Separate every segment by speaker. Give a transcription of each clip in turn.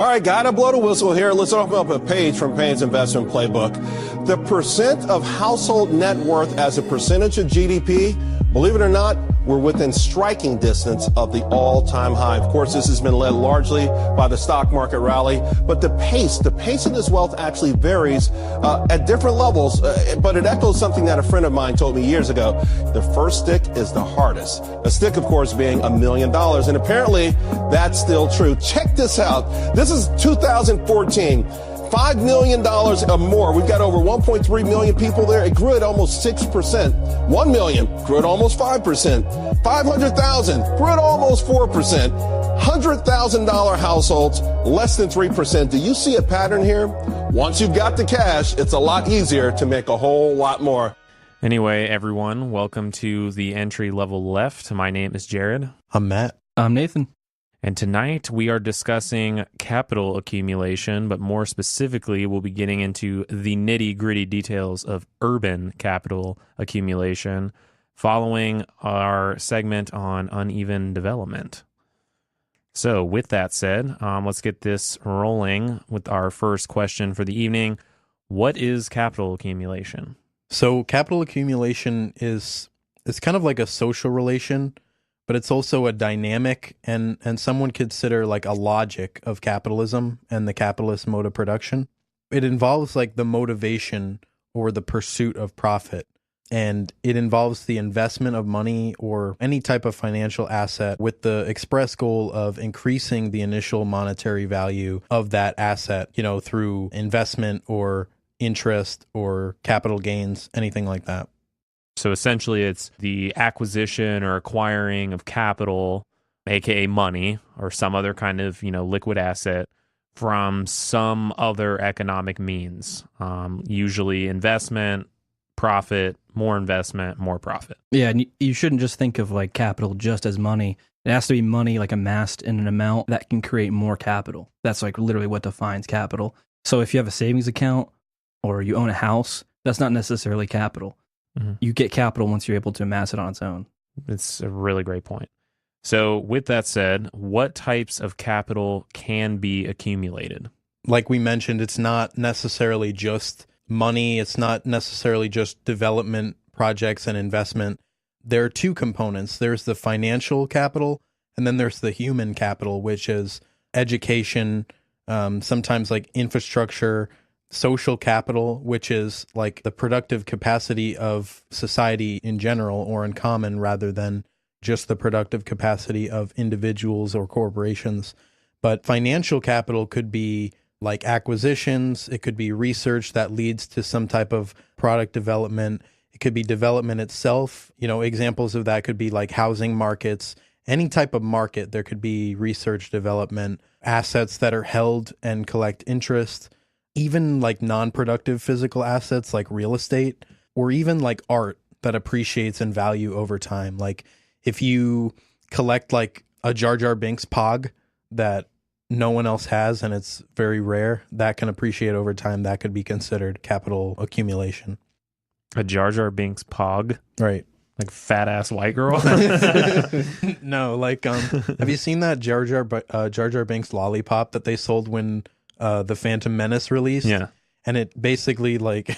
Speaker 1: All right, gotta blow the whistle here. Let's open up a page from Payne's Investment Playbook. The percent of household net worth as a percentage of GDP, believe it or not, we're within striking distance of the all-time high. Of course, this has been led largely by the stock market rally, but the pace of this wealth actually varies at different levels, but it echoes something that a friend of mine told me years ago. The first stick is the hardest. A stick, of course, being $1 million, and apparently that's still true. Check this out. This is 2014. $5 million or more. We've got over 1.3 million people there. It grew at almost 6%. 1 million grew at almost 5%. 500,000 grew at almost 4%. $100,000 households, less than 3%. Do you see a pattern here? Once you've got the cash, it's a lot easier to make a whole lot more.
Speaker 2: Anyway, everyone, welcome to the Entry Level Left. My name is Jared.
Speaker 3: I'm Matt.
Speaker 4: I'm Nathan.
Speaker 2: And tonight we are discussing capital accumulation, but more specifically, we'll be getting into the nitty-gritty details of urban capital accumulation following our segment on uneven development. So with that said, let's get this rolling with our first question for the evening. What is capital accumulation?
Speaker 3: So capital accumulation is kind of like a social relation, but it's also a dynamic and some would consider like a logic of capitalism and the capitalist mode of production. It involves like the motivation or the pursuit of profit, and it involves the investment of money or any type of financial asset with the express goal of increasing the initial monetary value of that asset, through investment or interest or capital gains, anything like that.
Speaker 2: So essentially, it's the acquisition or acquiring of capital, aka money, or some other kind of liquid asset from some other economic means. Usually, investment, profit, more investment, more profit.
Speaker 4: Yeah, and you shouldn't just think of like capital just as money. It has to be money like amassed in an amount that can create more capital. That's like literally what defines capital. So if you have a savings account or you own a house, that's not necessarily capital. Mm-hmm. You get capital once you're able to amass it on its own.
Speaker 2: It's a really great point. So with that said, what types of capital can be accumulated?
Speaker 3: Like we mentioned, it's not necessarily just money. It's not necessarily just development projects and investment. There are two components. There's the financial capital, and then there's the human capital, which is education, sometimes like infrastructure, social capital, which is like the productive capacity of society in general or in common rather than just the productive capacity of individuals or corporations. But financial capital could be like acquisitions. It could be research that leads to some type of product development. It could be development itself. Examples of that could be like housing markets, any type of market. There could be research development, assets that are held and collect interest, even like non-productive physical assets like real estate, or even like art that appreciates in value over time. Like if you collect like a Jar Jar Binks pog that no one else has and it's very rare, that can appreciate over time. That could be considered capital accumulation.
Speaker 2: A Jar Jar Binks pog?
Speaker 3: Right.
Speaker 2: Like fat ass white girl?
Speaker 3: No, like have you seen that Jar Jar Binks lollipop that they sold when the Phantom Menace released?
Speaker 2: Yeah.
Speaker 3: And it basically like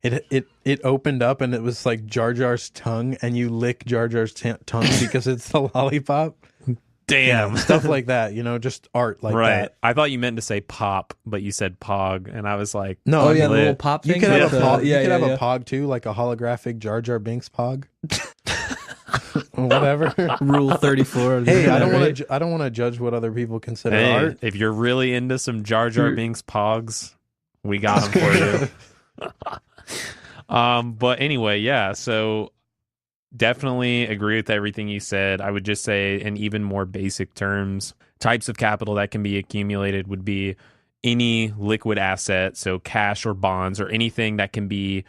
Speaker 3: it opened up and it was like Jar Jar's tongue, and you lick Jar Jar's tongue because it's the lollipop.
Speaker 2: Damn.
Speaker 3: Stuff like that, just art like
Speaker 2: right.
Speaker 3: that.
Speaker 2: I thought you meant to say pop, but you said pog, and I was like,
Speaker 3: no.
Speaker 4: Oh yeah, the little pop thing.
Speaker 3: You could have a pog.
Speaker 4: Yeah,
Speaker 3: you could have a pog too, like a holographic Jar Jar Binks pog. Whatever.
Speaker 4: Rule 34.
Speaker 3: Hey, I don't want to judge what other people consider art.
Speaker 2: If you're really into some Jar Jar Binks pogs, we got them for you. But anyway, yeah. So definitely agree with everything you said. I would just say, in even more basic terms, types of capital that can be accumulated would be any liquid asset, so cash or bonds or anything that can be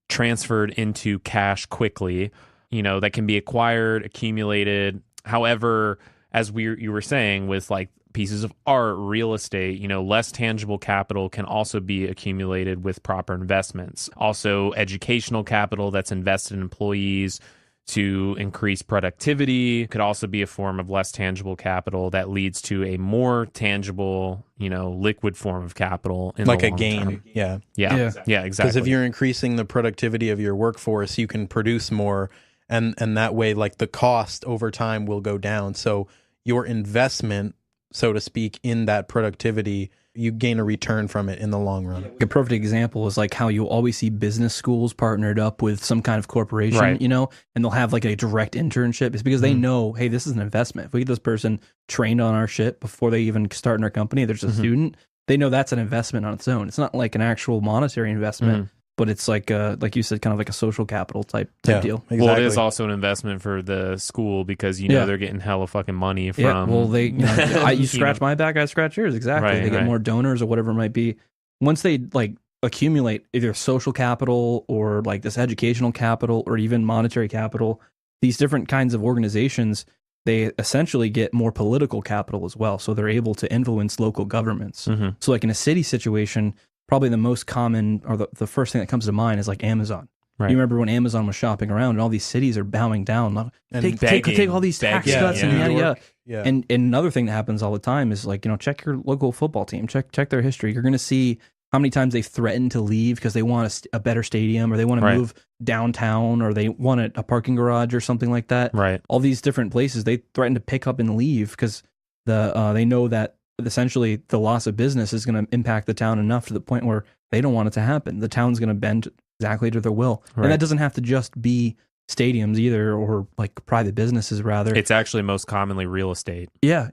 Speaker 2: transferred into cash quickly. That can be acquired, accumulated. However, as you were saying, with like pieces of art, real estate, less tangible capital can also be accumulated with proper investments. Also, educational capital that's invested in employees to increase productivity. Could also be a form of less tangible capital that leads to a more tangible, liquid form of capital in
Speaker 3: like
Speaker 2: the
Speaker 3: a
Speaker 2: long
Speaker 3: gain.
Speaker 2: term.
Speaker 3: Yeah.
Speaker 2: Yeah, exactly.
Speaker 3: Because if you're increasing the productivity of your workforce, you can produce more, and that way, like, the cost over time will go down. So your investment, so to speak, in that productivity, you gain a return from it in the long run.
Speaker 4: A perfect example is like how you'll always see business schools partnered up with some kind of corporation,
Speaker 2: Right.
Speaker 4: and they'll have like a direct internship. It's because they know, hey, this is an investment. If we get this person trained on our shit before they even start in our company, they're just a student, they know that's an investment on its own. It's not like an actual monetary investment, but it's like you said, kind of like a social capital type deal.
Speaker 3: Exactly.
Speaker 2: Well, it is also an investment for the school because they're getting hella fucking money from.
Speaker 4: Yeah, well, they you scratch my back, I scratch yours. Exactly.
Speaker 2: Right,
Speaker 4: they get more donors or whatever it might be. Once they like accumulate either social capital or like this educational capital or even monetary capital, these different kinds of organizations, they essentially get more political capital as well. So they're able to influence local governments. So like in a city situation, probably the most common or the first thing that comes to mind is like Amazon.
Speaker 2: Right.
Speaker 4: You remember when Amazon was shopping around and all these cities are bowing down.
Speaker 3: And
Speaker 4: Take all these tax cuts and yada yada.
Speaker 3: Yeah.
Speaker 4: And another thing that happens all the time is like, check your local football team, check their history. You're going to see how many times they threaten to leave because they want a better stadium or they want to move downtown or they want a parking garage or something like that.
Speaker 2: Right.
Speaker 4: All these different places, they threaten to pick up and leave because they know that essentially the loss of business is going to impact the town enough to the point where they don't want it to happen. The town's going to bend exactly to their will.
Speaker 2: Right.
Speaker 4: And that doesn't have to just be stadiums either or like private businesses rather.
Speaker 2: It's actually most commonly real estate.
Speaker 4: Yeah.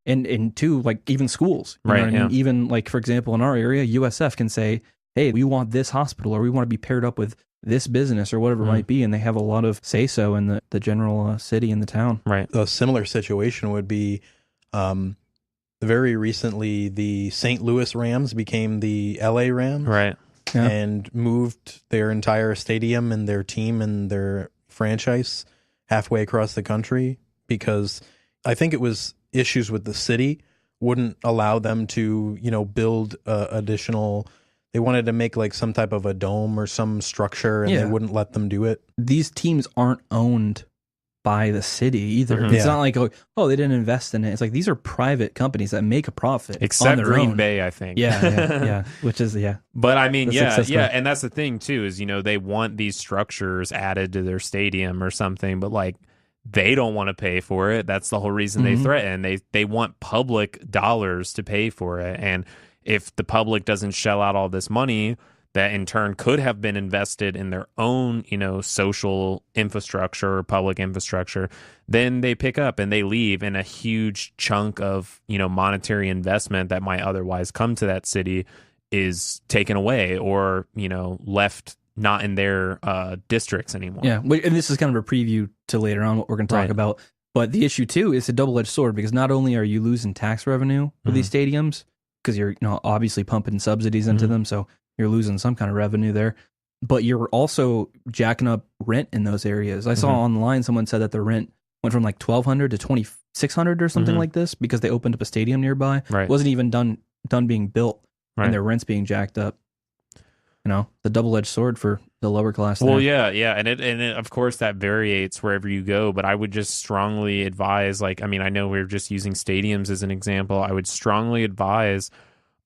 Speaker 4: And two, like even schools. You know what I mean? Even like, for example, in our area, USF can say, hey, we want this hospital or we want to be paired up with this business or whatever it might be. And they have a lot of say-so in the general city and the town.
Speaker 2: Right.
Speaker 3: A similar situation would be very recently the St. Louis Rams became the LA Rams.
Speaker 2: Right.
Speaker 4: Yeah.
Speaker 3: And moved their entire stadium and their team and their franchise halfway across the country because I think it was issues with the city wouldn't allow them to, build additional. They wanted to make like some type of a dome or some structure and they wouldn't let them do it.
Speaker 4: These teams aren't owned by the city either. It's not like, they didn't invest in it. It's like these are private companies that make a profit.
Speaker 2: Except
Speaker 4: on their
Speaker 2: Green
Speaker 4: own.
Speaker 2: Bay, I think.
Speaker 4: Yeah. Which is,
Speaker 2: But I mean,
Speaker 4: That's successful.
Speaker 2: and that's the thing too is, they want these structures added to their stadium or something, but like they don't want to pay for it. That's the whole reason they threaten. They want public dollars to pay for it. And if the public doesn't shell out all this money, that in turn could have been invested in their own, social infrastructure or public infrastructure, then they pick up and they leave, and a huge chunk of, monetary investment that might otherwise come to that city is taken away or, left not in their districts anymore.
Speaker 4: Yeah. And this is kind of a preview to later on what we're going to talk about. But the issue too is a double-edged sword because not only are you losing tax revenue with these stadiums because you're obviously pumping subsidies into them, so you're losing some kind of revenue there, but you're also jacking up rent in those areas. I saw online someone said that the rent went from like $1,200 to $2,600 or something like this because they opened up a stadium nearby.
Speaker 2: Right.
Speaker 4: It wasn't even done being built, and their rent's being jacked up. The double-edged sword for the lower class.
Speaker 2: Well,
Speaker 4: there.
Speaker 2: yeah, and it of course that varies wherever you go, but I would just strongly advise, I know we're just using stadiums as an example. I would strongly advise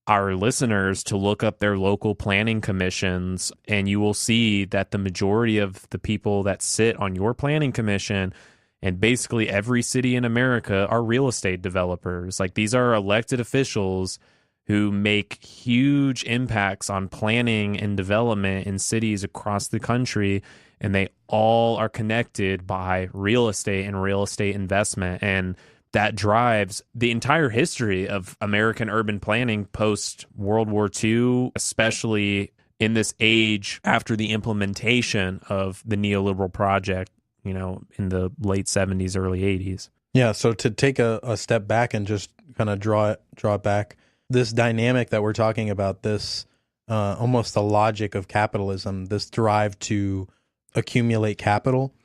Speaker 2: our listeners to look up their local planning commissions, and you will see that the majority of the people that sit on your planning commission and basically every city in America are real estate developers. Like these are elected officials who make huge impacts on planning and development in cities across the country, and they all are connected by real estate and real estate investment. And that drives the entire history of American urban planning post World War II, especially in this age after the implementation of the neoliberal project, in the late 70s, early 80s.
Speaker 3: Yeah, so to take a step back and just kind of draw it back, this dynamic that we're talking about, this almost the logic of capitalism, this drive to accumulate capital,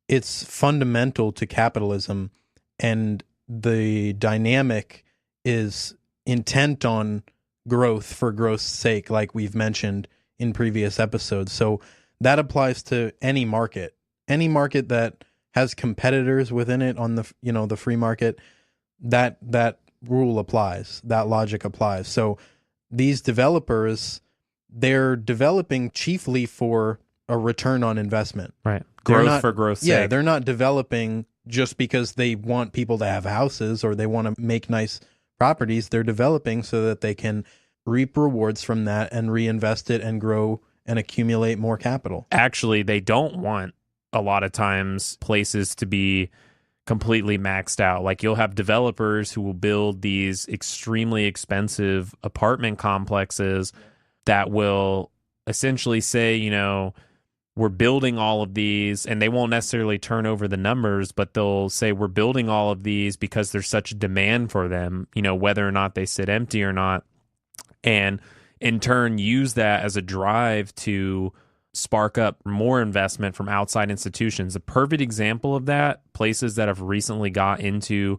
Speaker 3: it's fundamental to capitalism. And the dynamic is intent on growth for growth's sake, like we've mentioned in previous episodes. So that applies to any market. any market that has competitors within it on the, the free market, that rule applies, that logic applies. So these developers, they're developing chiefly for a return on investment.
Speaker 2: Right. Growth for growth's sake.
Speaker 3: Yeah, they're not developing just because they want people to have houses or they want to make nice properties. They're developing so that they can reap rewards from that and reinvest it and grow and accumulate more capital.
Speaker 2: Actually, they don't want a lot of times places to be completely maxed out. Like you'll have developers who will build these extremely expensive apartment complexes that will essentially say, we're building all of these, and they won't necessarily turn over the numbers, but they'll say we're building all of these because there's such a demand for them, whether or not they sit empty or not. And in turn, use that as a drive to spark up more investment from outside institutions. A perfect example of that, places that have recently got into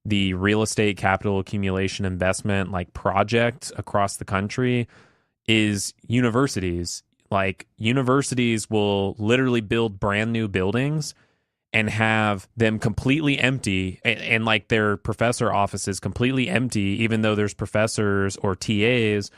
Speaker 2: the real estate capital accumulation investment like project across the country, is universities. Like universities will literally build brand new buildings and have them completely empty and like their professor offices completely empty, even though there's professors or TAs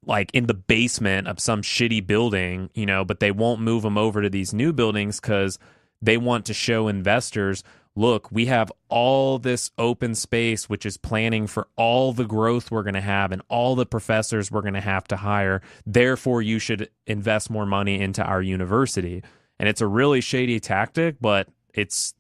Speaker 2: like in the basement of some shitty building, but they won't move them over to these new buildings because they want to show investors, look, we have all this open space, which is planning for all the growth we're going to have and all the professors we're going to have to hire. Therefore, you should invest more money into our university. And it's a really shady tactic, but it's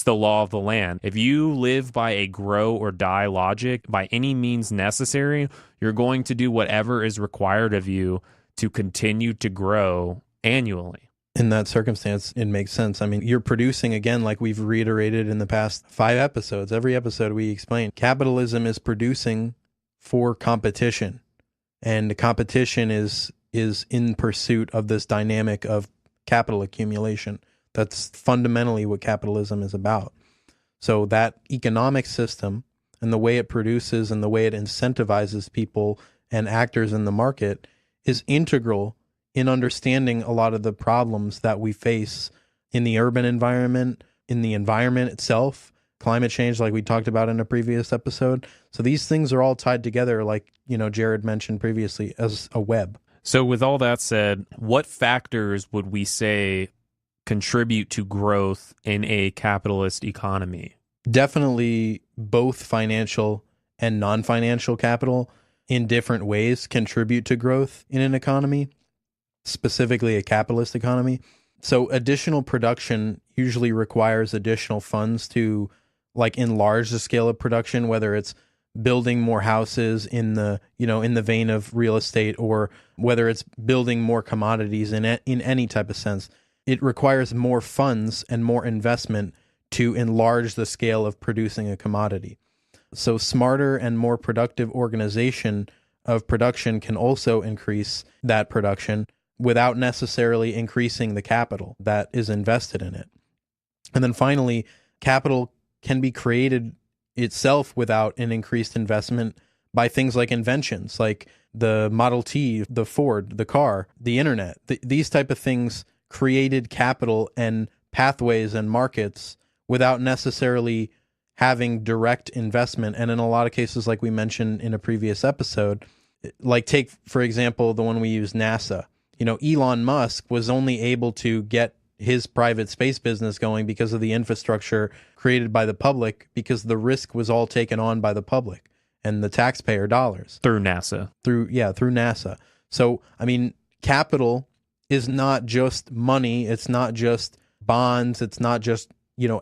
Speaker 2: the law of the land. If you live by a grow or die logic, by any means necessary, you're going to do whatever is required of you to continue to grow annually.
Speaker 3: In that circumstance, it makes sense. I mean, you're producing, again, like we've reiterated in the past 5 episodes, every episode we explain, capitalism is producing for competition. And the competition is in pursuit of this dynamic of capital accumulation. That's fundamentally what capitalism is about. So that economic system and the way it produces and the way it incentivizes people and actors in the market is integral in understanding a lot of the problems that we face in the urban environment, in the environment itself, climate change, like we talked about in a previous episode. So these things are all tied together, like, Jared mentioned previously, as a web.
Speaker 2: So with all that said, what factors would we say contribute to growth in a capitalist economy?
Speaker 3: Definitely both financial and non-financial capital in different ways contribute to growth in an economy, specifically a capitalist economy. So additional production usually requires additional funds to like enlarge the scale of production, whether it's building more houses in the vein of real estate, or whether it's building more commodities in any type of sense. It requires more funds and more investment to enlarge the scale of producing a commodity. So smarter and more productive organization of production can also increase that production without necessarily increasing the capital that is invested in it. And then finally, capital can be created itself without an increased investment by things like inventions, like the Model T, the Ford, the car, the internet. These type of things created capital and pathways and markets without necessarily having direct investment. And in a lot of cases, like we mentioned in a previous episode, like take, for example, the one we use, NASA. Elon Musk was only able to get his private space business going because of the infrastructure created by the public, because the risk was all taken on by the public and the taxpayer dollars.
Speaker 2: Through NASA.
Speaker 3: Through NASA. So, I mean, capital is not just money. It's not just bonds. It's not just,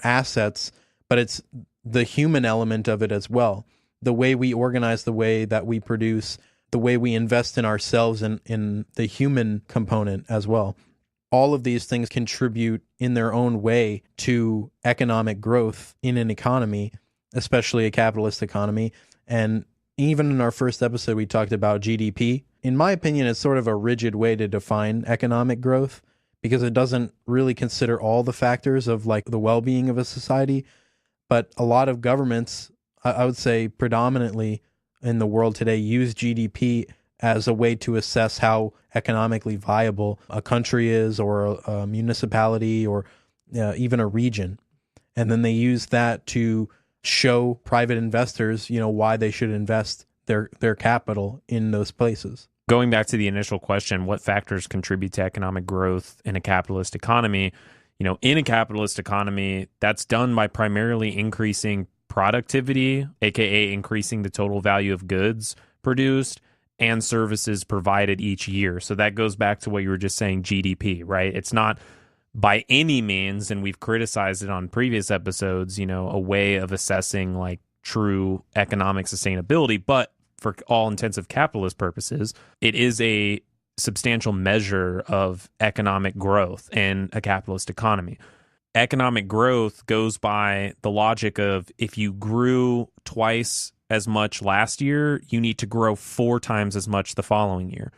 Speaker 3: assets, but it's the human element of it as well. The way we organize, the way that we produce, the way we invest in ourselves and in the human component as well. All of these things contribute in their own way to economic growth in an economy, especially a capitalist economy. And even in our first episode, we talked about GDP. In my opinion, it's sort of a rigid way to define economic growth because it doesn't really consider all the factors of like the well-being of a society. But a lot of governments, I would say predominantly in the world today, use GDP as a way to assess how economically viable a country is, or a municipality, or even a region. And then they use that to show private investors, why they should invest their capital in those places.
Speaker 2: Going back to the initial question, what factors contribute to economic growth in a capitalist economy? In a capitalist economy, that's done by primarily increasing productivity, aka increasing the total value of goods produced and services provided each year. So that goes back to what you were just saying, GDP, right? It's not by any means, and we've criticized it on previous episodes, a way of assessing like true economic sustainability, but for all intensive capitalist purposes, it is a substantial measure of economic growth in a capitalist economy. Economic growth goes by the logic of if you grew twice as much last year, you need to grow 4 times as much the following year.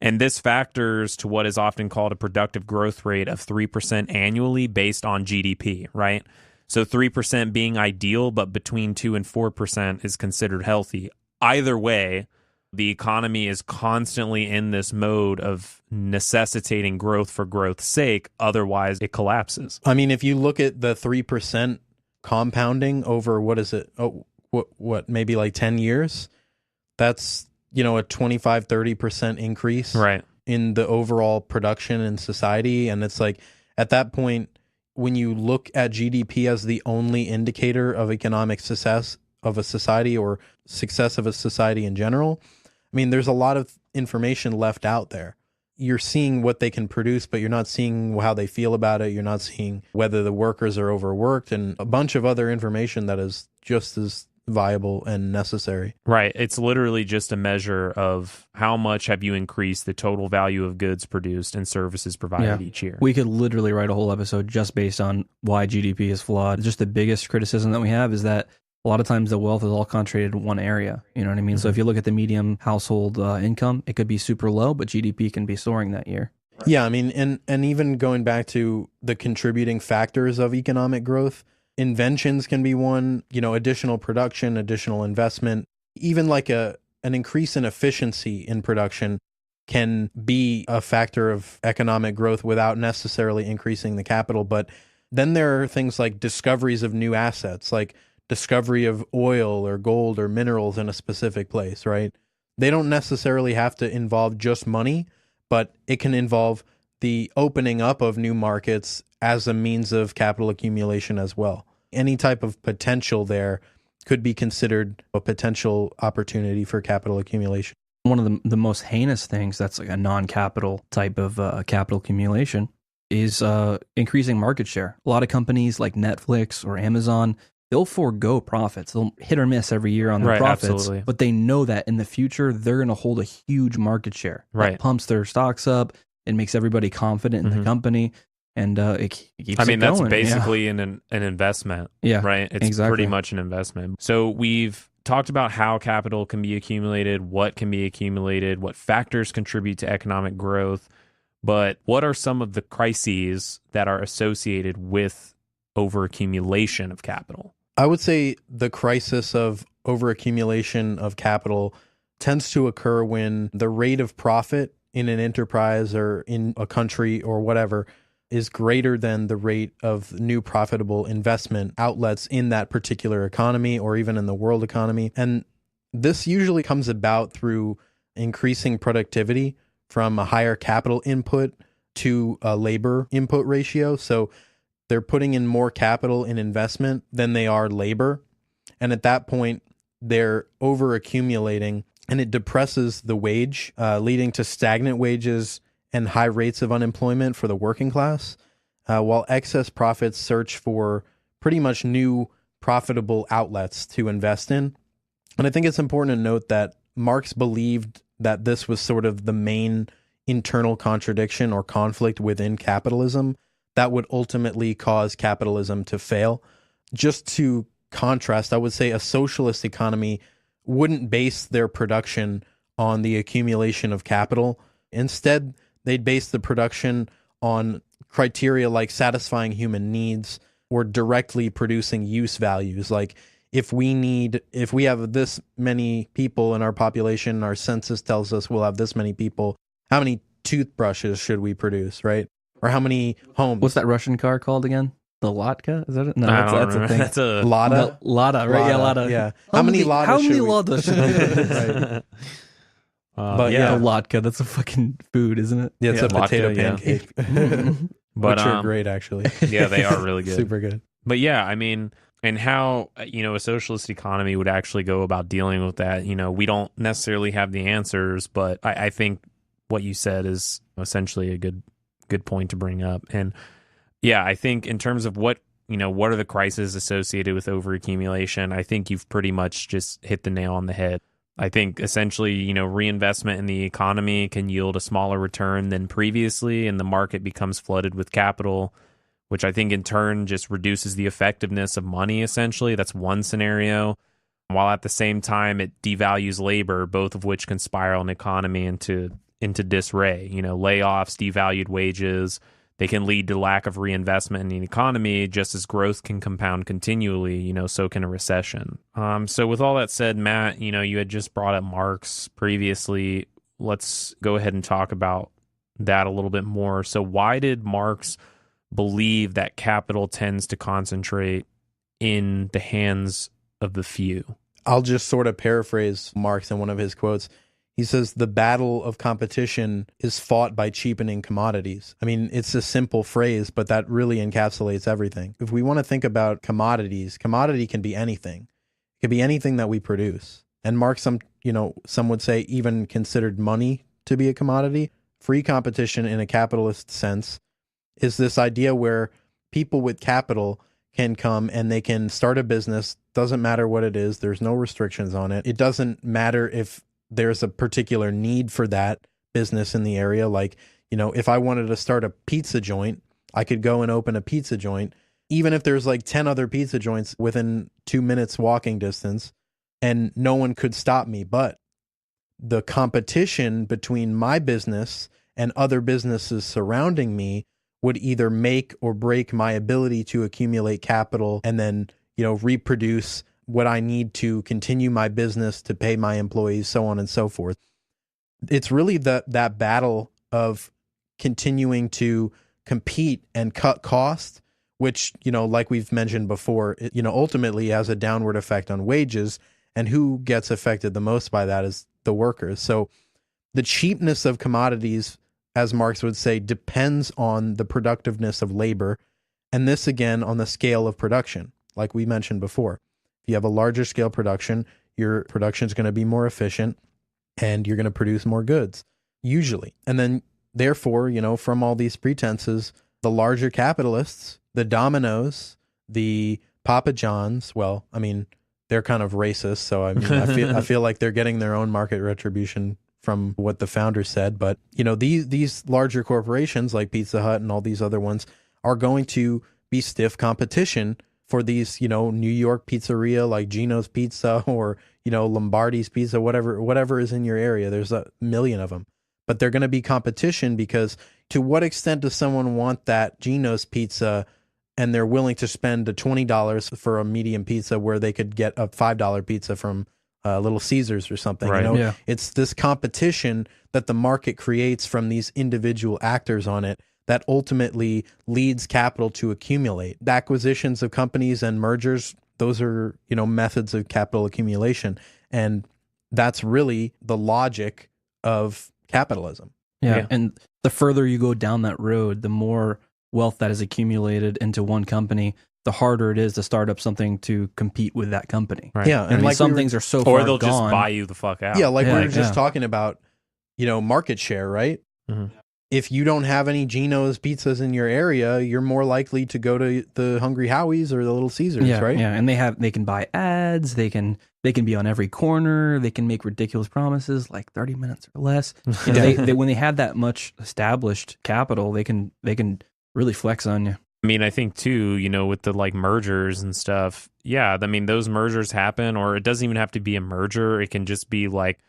Speaker 2: And this factors to what is often called a productive growth rate of 3% annually based on GDP, right? So 3% being ideal, but between 2 and 4% is considered healthy. Either way, the economy is constantly in this mode of necessitating growth for growth's sake. Otherwise, it collapses.
Speaker 3: I mean, if you look at the 3% compounding over, what is it? What maybe like 10 years? That's, a 25-30% increase
Speaker 2: right
Speaker 3: in the overall production in society. And it's like, at that point, when you look at GDP as the only indicator of economic success of a society or success of a society in general, I mean, there's a lot of information left out there. You're seeing what they can produce, but you're not seeing how they feel about it. You're not seeing whether the workers are overworked and a bunch of other information that is just as viable and necessary.
Speaker 2: Right. It's literally just a measure of how much have you increased the total value of goods produced and services provided each year.
Speaker 4: We could literally write a whole episode just based on why GDP is flawed. Just the biggest criticism that we have is that a lot of times the wealth is all concentrated in one area. You know what I mean? Mm-hmm. So if you look at the medium household income, it could be super low, but GDP can be soaring that year.
Speaker 3: Yeah, I mean, and even going back to the contributing factors of economic growth, inventions can be one, additional production, additional investment, even like an increase in efficiency in production can be a factor of economic growth without necessarily increasing the capital. But then there are things like discoveries of new assets, like discovery of oil or gold or minerals in a specific place, right? They don't necessarily have to involve just money, but it can involve the opening up of new markets as a means of capital accumulation as well. Any type of potential there could be considered a potential opportunity for capital accumulation.
Speaker 4: One of the most heinous things that's like a non-capital type of capital accumulation is increasing market share. A lot of companies like Netflix or Amazon, they'll forego profits. They'll hit or miss every year on their profits,
Speaker 2: absolutely.
Speaker 4: But they know that in the future, they're going to hold a huge market share.
Speaker 2: Right.
Speaker 4: That pumps their stocks up. It makes everybody confident in the company. And it keeps
Speaker 2: I mean,
Speaker 4: it
Speaker 2: that's
Speaker 4: going.
Speaker 2: basically an investment, right? It's
Speaker 4: exactly.
Speaker 2: pretty much an investment. So we've talked about how capital can be accumulated, what can be accumulated, what factors contribute to economic growth, but what are some of the crises that are associated with over-accumulation of capital?
Speaker 3: I would say the crisis of over-accumulation of capital tends to occur when the rate of profit in an enterprise or in a country or whatever is greater than the rate of new profitable investment outlets in that particular economy or even in the world economy. And this usually comes about through increasing productivity from a higher capital input to a labor input ratio. So they're putting in more capital in investment than they are labor. And at that point, they're over accumulating and it depresses the wage, leading to stagnant wages and high rates of unemployment for the working class, while excess profits search for pretty much new profitable outlets to invest in. And I think it's important to note that Marx believed that this was sort of the main internal contradiction or conflict within capitalism that would ultimately cause capitalism to fail. Just to contrast, I would say a socialist economy wouldn't base their production on the accumulation of capital. Instead, they'd base the production on criteria like satisfying human needs or directly producing use values. Like if we have this many people in our population, our census tells us we'll have this many people, how many toothbrushes should we produce, right? or how many homes.
Speaker 4: What's that Russian car called again? The Latka? Is that it? No,
Speaker 2: I don't
Speaker 4: that's a
Speaker 2: remember.
Speaker 4: thing.
Speaker 2: That's a
Speaker 3: Lada?
Speaker 4: No, Lada, right? Yeah, Lada.
Speaker 3: Yeah. How many Ladas
Speaker 4: How many
Speaker 3: should we-
Speaker 4: Ladas should we
Speaker 3: Right.
Speaker 2: But
Speaker 4: The Latka, that's a fucking food, isn't it?
Speaker 3: Yeah, it's a
Speaker 2: Latke,
Speaker 3: potato
Speaker 2: yeah.
Speaker 3: pancake.
Speaker 2: But
Speaker 3: Which are great, actually.
Speaker 2: yeah, they are really good.
Speaker 3: Super good.
Speaker 2: But yeah, I mean, and how, a socialist economy would actually go about dealing with that. We don't necessarily have the answers, but I think what you said is essentially a good point to bring up. And yeah, I think in terms of what are the crises associated with overaccumulation, I think you've pretty much just hit the nail on the head. I think essentially, reinvestment in the economy can yield a smaller return than previously, and the market becomes flooded with capital, which I think in turn just reduces the effectiveness of money, essentially. That's one scenario. While at the same time, it devalues labor, both of which can spiral an economy into disarray. Layoffs, devalued wages, they can lead to lack of reinvestment in the economy, just as growth can compound continually, so can a recession. So with all that said, Matt, you had just brought up Marx previously. Let's go ahead and talk about that a little bit more. So why did Marx believe that capital tends to concentrate in the hands of the few?
Speaker 3: I'll just sort of paraphrase Marx in one of his quotes. He says, the battle of competition is fought by cheapening commodities. I mean, it's a simple phrase, but that really encapsulates everything. If we want to think about commodities, commodity can be anything. It could be anything that we produce. And Marx, some would say even considered money to be a commodity. Free competition in a capitalist sense is this idea where people with capital can come and they can start a business. Doesn't matter what it is. There's no restrictions on it. It doesn't matter if there's a particular need for that business in the area. Like, if I wanted to start a pizza joint, I could go and open a pizza joint, even if there's like 10 other pizza joints within 2 minutes walking distance, and no one could stop me. But the competition between my business and other businesses surrounding me would either make or break my ability to accumulate capital and then, reproduce what I need to continue my business, to pay my employees, so on and so forth. It's really that battle of continuing to compete and cut costs, which, like we've mentioned before, ultimately has a downward effect on wages. And who gets affected the most by that is the workers. So the cheapness of commodities, as Marx would say, depends on the productiveness of labor. And this, again, on the scale of production, like we mentioned before. If you have a larger scale production, your production is going to be more efficient and you're going to produce more goods, usually. And then, therefore, from all these pretenses, the larger capitalists, the Dominoes, the Papa Johns, well, I mean, they're kind of racist. So, I mean, I feel like they're getting their own market retribution from what the founder said. But, these larger corporations like Pizza Hut and all these other ones are going to be stiff competition for these, New York pizzeria like Gino's Pizza or, Lombardi's Pizza, whatever is in your area. There's a million of them. But they're going to be competition because to what extent does someone want that Gino's Pizza and they're willing to spend the $20 for a medium pizza where they could get a $5 pizza from Little Caesars or something?
Speaker 2: Right.
Speaker 4: Yeah.
Speaker 3: It's this competition that the market creates from these individual actors on it that ultimately leads capital to accumulate. The acquisitions of companies and mergers, those are, methods of capital accumulation. And that's really the logic of capitalism.
Speaker 4: Yeah. And the further you go down that road, the more wealth that is accumulated into one company, the harder it is to start up something to compete with that company.
Speaker 2: Right.
Speaker 3: Yeah.
Speaker 4: And like some things are so far
Speaker 2: Or they'll
Speaker 4: gone.
Speaker 2: just buy you the fuck out.
Speaker 3: Yeah, like we
Speaker 4: Yeah,
Speaker 3: were just
Speaker 4: yeah.
Speaker 3: talking about, market share, right?
Speaker 2: Mm-hmm.
Speaker 3: If you don't have any Gino's pizzas in your area, you're more likely to go to the Hungry Howie's or the Little Caesars,
Speaker 4: Yeah,
Speaker 3: right?
Speaker 4: yeah, and they can buy ads, they can be on every corner, they can make ridiculous promises like 30 minutes or less. They when they have that much established capital, they can really flex on you.
Speaker 2: I mean, I think too, with the like mergers and stuff. Yeah, I mean, those mergers happen, or it doesn't even have to be a merger. It can just be like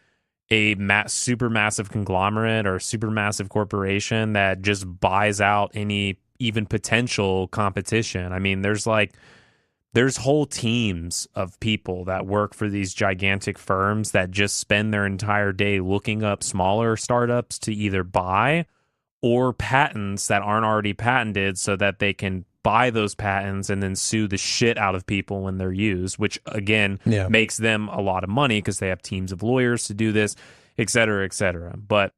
Speaker 2: a super massive conglomerate or super massive corporation that just buys out any even potential competition. I mean, there's whole teams of people that work for these gigantic firms that just spend their entire day looking up smaller startups to either buy or patents that aren't already patented so that they can buy those patents and then sue the shit out of people when they're used, which again makes them a lot of money because they have teams of lawyers to do this, et cetera, et cetera. But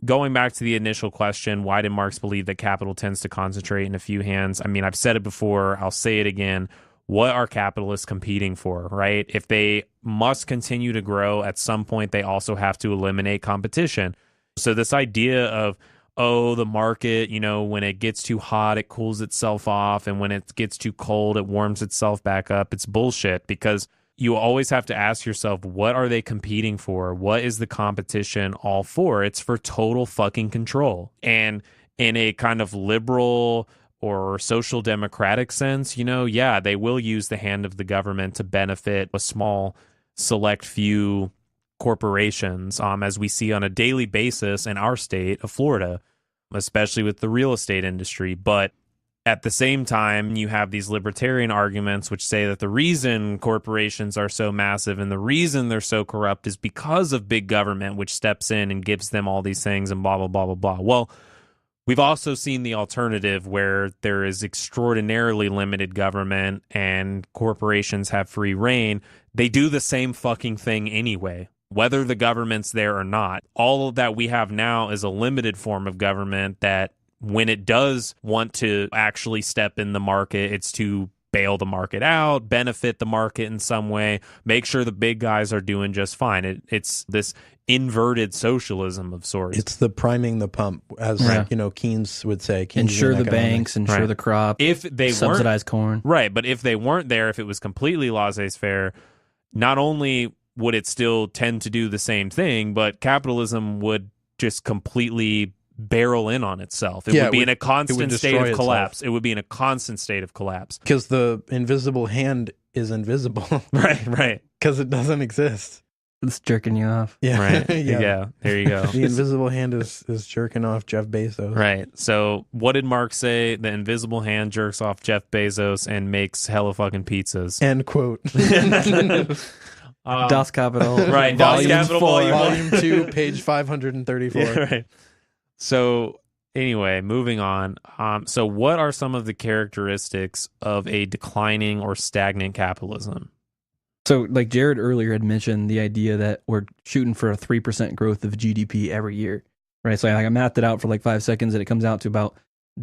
Speaker 2: going back to the initial question, why did Marx believe that capital tends to concentrate in a few hands? I mean, I've said it before, I'll say it again. What are capitalists competing for, right? If they must continue to grow, at some point they also have to eliminate competition. So this idea of, oh, the market, you know, when it gets too hot, it cools itself off, and when it gets too cold, it warms itself back up. It's bullshit, because you always have to ask yourself, what are they competing for? What is the competition all for? It's for total fucking control. And in a kind of liberal or social democratic sense, you know, yeah, they will use the hand of the government to benefit a small, select few corporations, as we see on a daily basis in our state of Florida, especially with the real estate industry. But at the same time, you have these libertarian arguments which say that the reason corporations are so massive and the reason they're so corrupt is because of big government, which steps in and gives them all these things and blah, blah, blah, blah, blah. Well, we've also seen the alternative where there is extraordinarily limited government and corporations have free reign. They do the same fucking thing anyway, whether the government's there or not. All that we have now is a limited form of government that when it does want to actually step in the market, it's to bail the market out, benefit the market in some way, make sure the big guys are doing just fine. It's this inverted socialism of sorts.
Speaker 3: It's the priming the pump, as you know, Keynes would say.
Speaker 4: Insure the banks, insure the crop,
Speaker 2: if they
Speaker 4: subsidize corn.
Speaker 2: Right, but if they weren't there, if it was completely laissez-faire, not only would it still tend to do the same thing, but capitalism would just completely barrel in on itself. It would be in a constant state of collapse. It would be in a constant state of collapse.
Speaker 3: Because the invisible hand is invisible.
Speaker 2: Right.
Speaker 3: Because it doesn't exist.
Speaker 4: It's jerking you off.
Speaker 3: Yeah.
Speaker 2: Right. Yeah. There you go.
Speaker 3: The invisible hand is jerking off Jeff Bezos.
Speaker 2: Right. So what did Marx say? The invisible hand jerks off Jeff Bezos and makes hella fucking pizzas.
Speaker 3: End quote.
Speaker 4: Das Kapital.
Speaker 2: Right. Das Kapital
Speaker 3: Volume 2, page 534.
Speaker 2: Yeah, right. So anyway, moving on. So what are some of the characteristics of a declining or stagnant capitalism?
Speaker 4: So like Jared earlier had mentioned the idea that we're shooting for a 3% growth of GDP every year, right? So I mapped it out for like 5 seconds and it comes out to about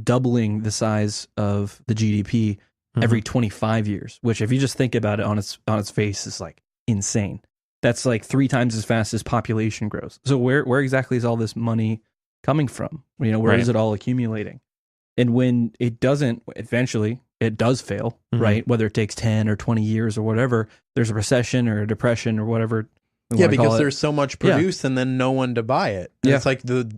Speaker 4: doubling the size of the GDP every 25 years, which if you just think about it on its face is like insane. That's like 3 times as fast as population grows. So where exactly is all this money coming from? You know, where is it all accumulating? And when it doesn't, eventually it does fail, right? Whether it takes 10 or 20 years or whatever, there's a recession or a depression or whatever.
Speaker 3: Yeah, because there's so much produced and then no one to buy it. And it's like the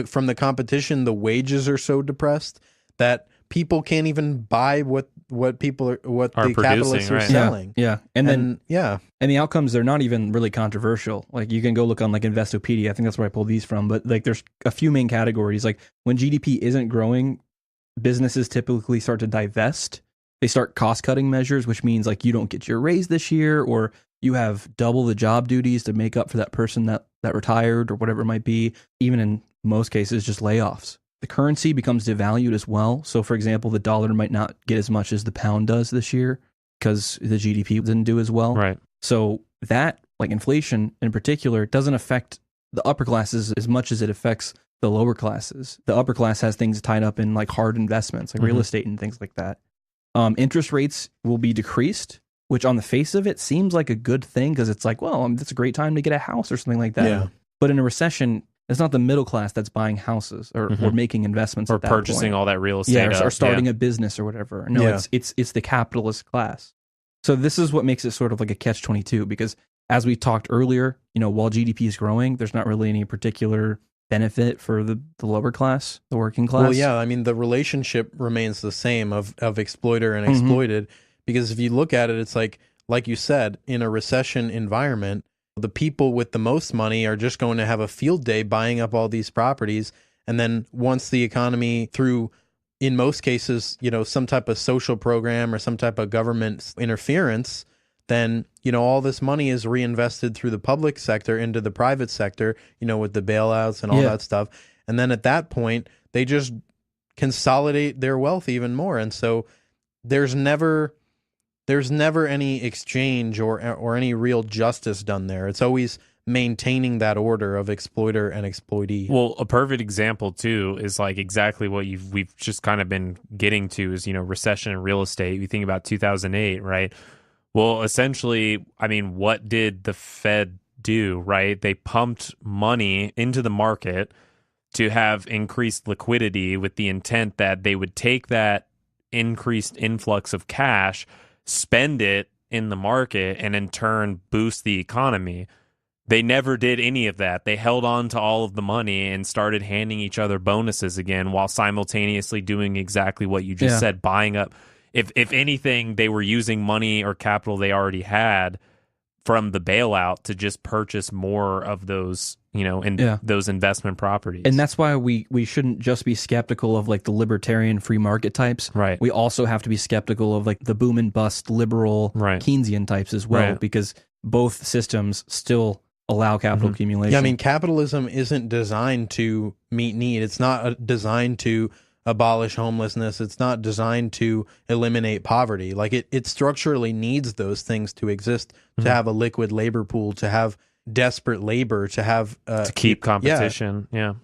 Speaker 3: from the competition, the wages are so depressed that people can't even buy what the capitalists are selling.
Speaker 4: Yeah. And the outcomes, they're not even really controversial. Like you can go look on like Investopedia. I think that's where I pulled these from. But like there's a few main categories. Like when GDP isn't growing, businesses typically start to divest. They start cost cutting measures, which means like you don't get your raise this year, or you have double the job duties to make up for that person that retired or whatever it might be. Even in most cases, just layoffs. The currency becomes devalued as well. So, for example, the dollar might not get as much as the pound does this year because the GDP didn't do as well.
Speaker 2: Right.
Speaker 4: So that, like inflation in particular, doesn't affect the upper classes as much as it affects the lower classes. The upper class has things tied up in like hard investments, like real estate and things like that. Interest rates will be decreased, which on the face of it seems like a good thing because it's like, well, that's a great time to get a house or something like that. Yeah. But in a recession, it's not the middle class that's buying houses or making investments
Speaker 2: or
Speaker 4: at that
Speaker 2: purchasing
Speaker 4: point.
Speaker 2: all that real estate,
Speaker 4: or starting a business or whatever. No, it's the capitalist class. So this is what makes it sort of like a catch-22 because as we talked earlier, you know, while GDP is growing, there's not really any particular benefit for the lower class, the working class.
Speaker 3: Well, yeah, I mean, the relationship remains the same of exploiter and exploited because if you look at it, it's like you said, in a recession environment, the people with the most money are just going to have a field day buying up all these properties. And then once the economy through, in most cases, you know, some type of social program or some type of government interference, then, you know, all this money is reinvested through the public sector into the private sector, you know, with the bailouts and all that stuff. And then at that point, they just consolidate their wealth even more. And so there's never any exchange or any real justice done there. It's always maintaining that order of exploiter and exploitee.
Speaker 2: Well, a perfect example too is like exactly what we've just kind of been getting to is, recession in real estate. You think about 2008, right? Well, essentially, I mean, what did the Fed do, right? They pumped money into the market to have increased liquidity with the intent that they would take that increased influx of cash, spend it in the market, and in turn boost the economy. They never did any of that. They held on to all of the money and started handing each other bonuses again while simultaneously doing exactly what you just said, buying up. If anything, they were using money or capital they already had from the bailout to just purchase more of those, those investment properties.
Speaker 4: And that's why we shouldn't just be skeptical of like the libertarian free market types.
Speaker 2: Right.
Speaker 4: We also have to be skeptical of like the boom and bust liberal Keynesian types as well, because both systems still allow capital accumulation.
Speaker 3: Yeah, I mean, capitalism isn't designed to meet need. It's not designed to abolish homelessness. It's not designed to eliminate poverty. Like it structurally needs those things to exist, to have a liquid labor pool, to have desperate labor, to have
Speaker 2: to keep competition.
Speaker 3: Yeah.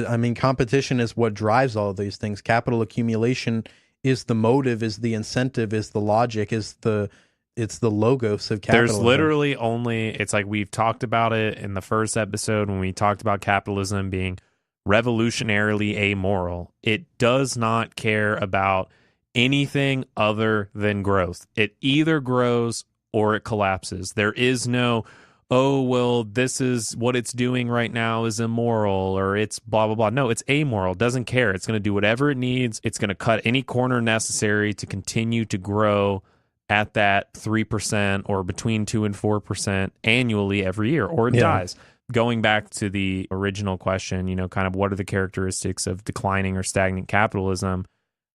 Speaker 3: I mean, competition is what drives all of these things. Capital accumulation is the motive, is the incentive, is the logic, it's the logos of capitalism.
Speaker 2: There's literally only, it's like we've talked about it in the first episode when we talked about capitalism being revolutionarily amoral. It does not care about anything other than growth. It either grows or it collapses. There is no, oh, well, this is what it's doing right now is immoral or it's blah, blah, blah. No, it's amoral. It doesn't care. It's going to do whatever it needs. It's going to cut any corner necessary to continue to grow at that 3% or between 2 and 4% annually every year, or it dies. Going back to the original question, kind of what are the characteristics of declining or stagnant capitalism?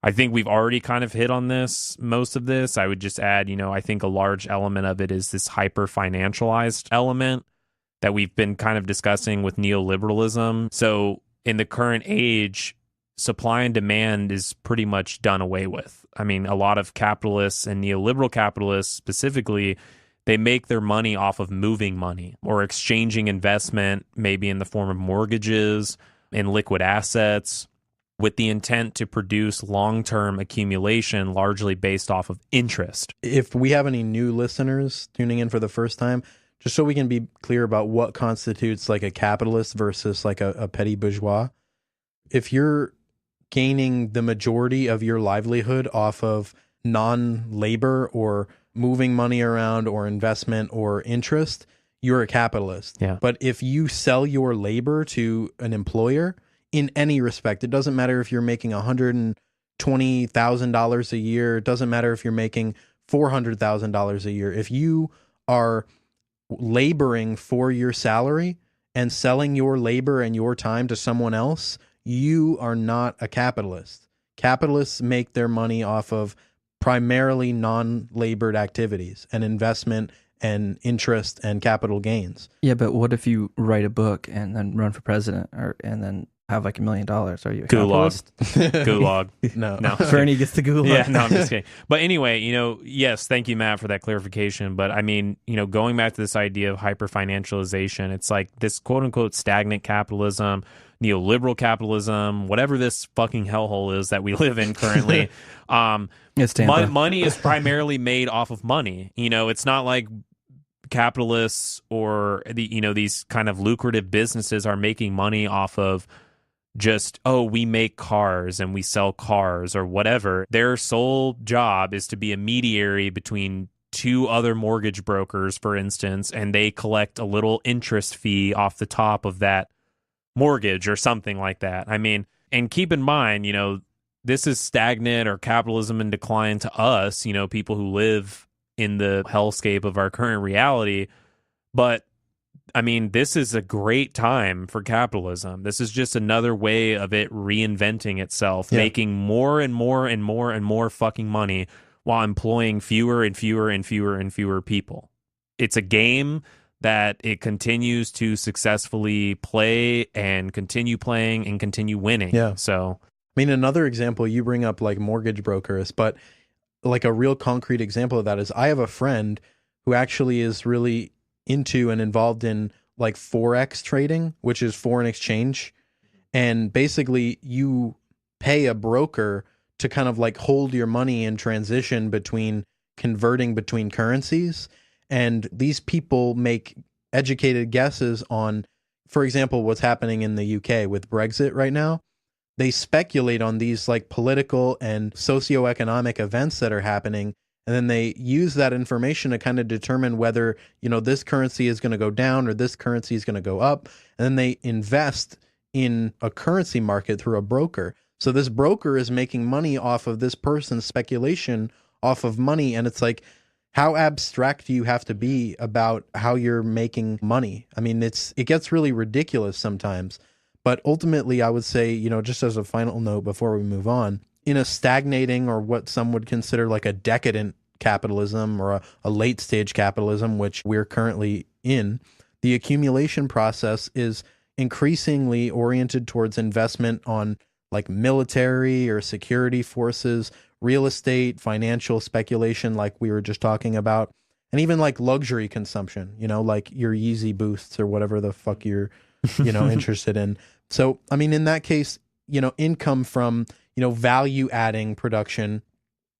Speaker 2: I think we've already kind of hit on most of this. I would just add, I think a large element of it is this hyper-financialized element that we've been kind of discussing with neoliberalism. So in the current age, supply and demand is pretty much done away with. I mean, a lot of capitalists and neoliberal capitalists specifically, they make their money off of moving money or exchanging investment, maybe in the form of mortgages and liquid assets, with the intent to produce long-term accumulation largely based off of interest.
Speaker 3: If we have any new listeners tuning in for the first time, just so we can be clear about what constitutes like a capitalist versus like a petty bourgeois, if you're gaining the majority of your livelihood off of non-labor or moving money around or investment or interest, you're a capitalist.
Speaker 2: Yeah.
Speaker 3: But if you sell your labor to an employer in any respect, it doesn't matter if you're making $120,000 a year, it doesn't matter if you're making $400,000 a year. If you are laboring for your salary and selling your labor and your time to someone else, you are not a capitalist. Capitalists make their money off of primarily non-labored activities and investment and interest and capital gains.
Speaker 4: Yeah, but what if you write a book and then run for president and then have like $1 million? Are you a
Speaker 2: Gulag. Gulag.
Speaker 3: No.
Speaker 4: Bernie gets the gulag.
Speaker 2: Yeah, no, I'm just kidding. But anyway, yes, thank you, Matt, for that clarification. But I mean, going back to this idea of hyper-financialization, it's like this quote-unquote stagnant capitalism, neoliberal capitalism, whatever this fucking hellhole is that we live in currently.
Speaker 4: It's Tampa.
Speaker 2: Money is primarily made off of money. It's not like capitalists or these kind of lucrative businesses are making money off of just, we make cars and we sell cars or whatever. Their sole job is to be a mediary between two other mortgage brokers, for instance, and they collect a little interest fee off the top of that mortgage or something like that. I mean, and keep in mind, this is stagnant or capitalism in decline to us, people who live in the hellscape of our current reality. But I mean, this is a great time for capitalism. This is just another way of it reinventing itself, making more and more and more and more fucking money while employing fewer and fewer and fewer and fewer people. It's a game that it continues to successfully play and continue playing and continue winning.
Speaker 3: Yeah.
Speaker 2: So,
Speaker 3: I mean, another example, you bring up like mortgage brokers, but like a real concrete example of that is I have a friend who actually is really into and involved in like Forex trading, which is foreign exchange. And basically you pay a broker to kind of like hold your money in transition between converting between currencies. And these people make educated guesses on, for example, what's happening in the UK with Brexit right now. They speculate on these like political and socioeconomic events that are happening. And then they use that information to kind of determine whether, you know, this currency is going to go down or this currency is going to go up. And then they invest in a currency market through a broker. So this broker is making money off of this person's speculation off of money. And it's like, how abstract do you have to be about how you're making money? I mean, it gets really ridiculous sometimes. But ultimately, I would say, you know, just as a final note before we move on, in a stagnating or what some would consider like a decadent capitalism or a late stage capitalism, which we're currently in, the accumulation process is increasingly oriented towards investment on like military or security forces, real estate, financial speculation, like we were just talking about, and even like luxury consumption, you know, like your Yeezy Boosts or whatever the fuck you're, you know, interested in. So, I mean, in that case, you know, income from, you know, value adding production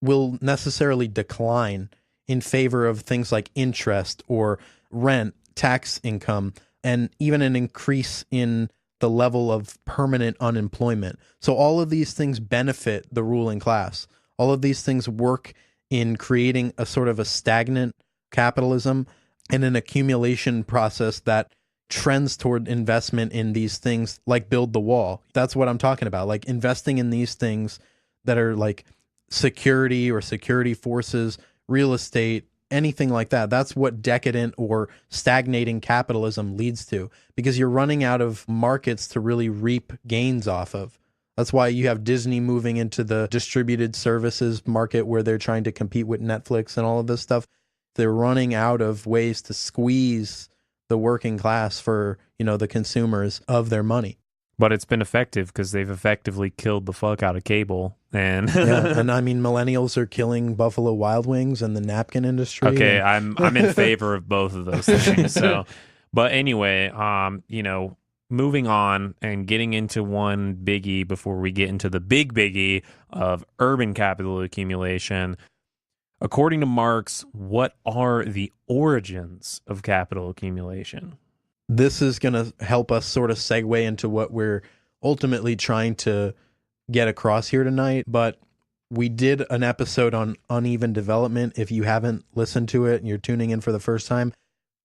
Speaker 3: will necessarily decline in favor of things like interest or rent, tax income, and even an increase in the level of permanent unemployment. So all of these things benefit the ruling class. All of these things work in creating a sort of a stagnant capitalism and an accumulation process that trends toward investment in these things like build the wall. That's what I'm talking about. Like investing in these things that are like security or security forces, real estate, anything like that. That's what decadent or stagnating capitalism leads to, because you're running out of markets to really reap gains off of. That's why you have Disney moving into the distributed services market where they're trying to compete with Netflix and all of this stuff. They're running out of ways to squeeze the working class for, you know, the consumers of their money.
Speaker 2: but it's been effective because they've effectively killed the fuck out of cable. And
Speaker 3: yeah, and I mean, millennials are killing Buffalo Wild Wings and the napkin industry.
Speaker 2: Okay,
Speaker 3: and...
Speaker 2: I'm in favor of both of those things. So, but anyway, you know, moving on and getting into one biggie before we get into the big biggie of urban capital accumulation. According to Marx, what are the origins of capital accumulation?
Speaker 3: This is going to help us sort of segue into what we're ultimately trying to get across here tonight. But we did an episode on uneven development. If you haven't listened to it and you're tuning in for the first time,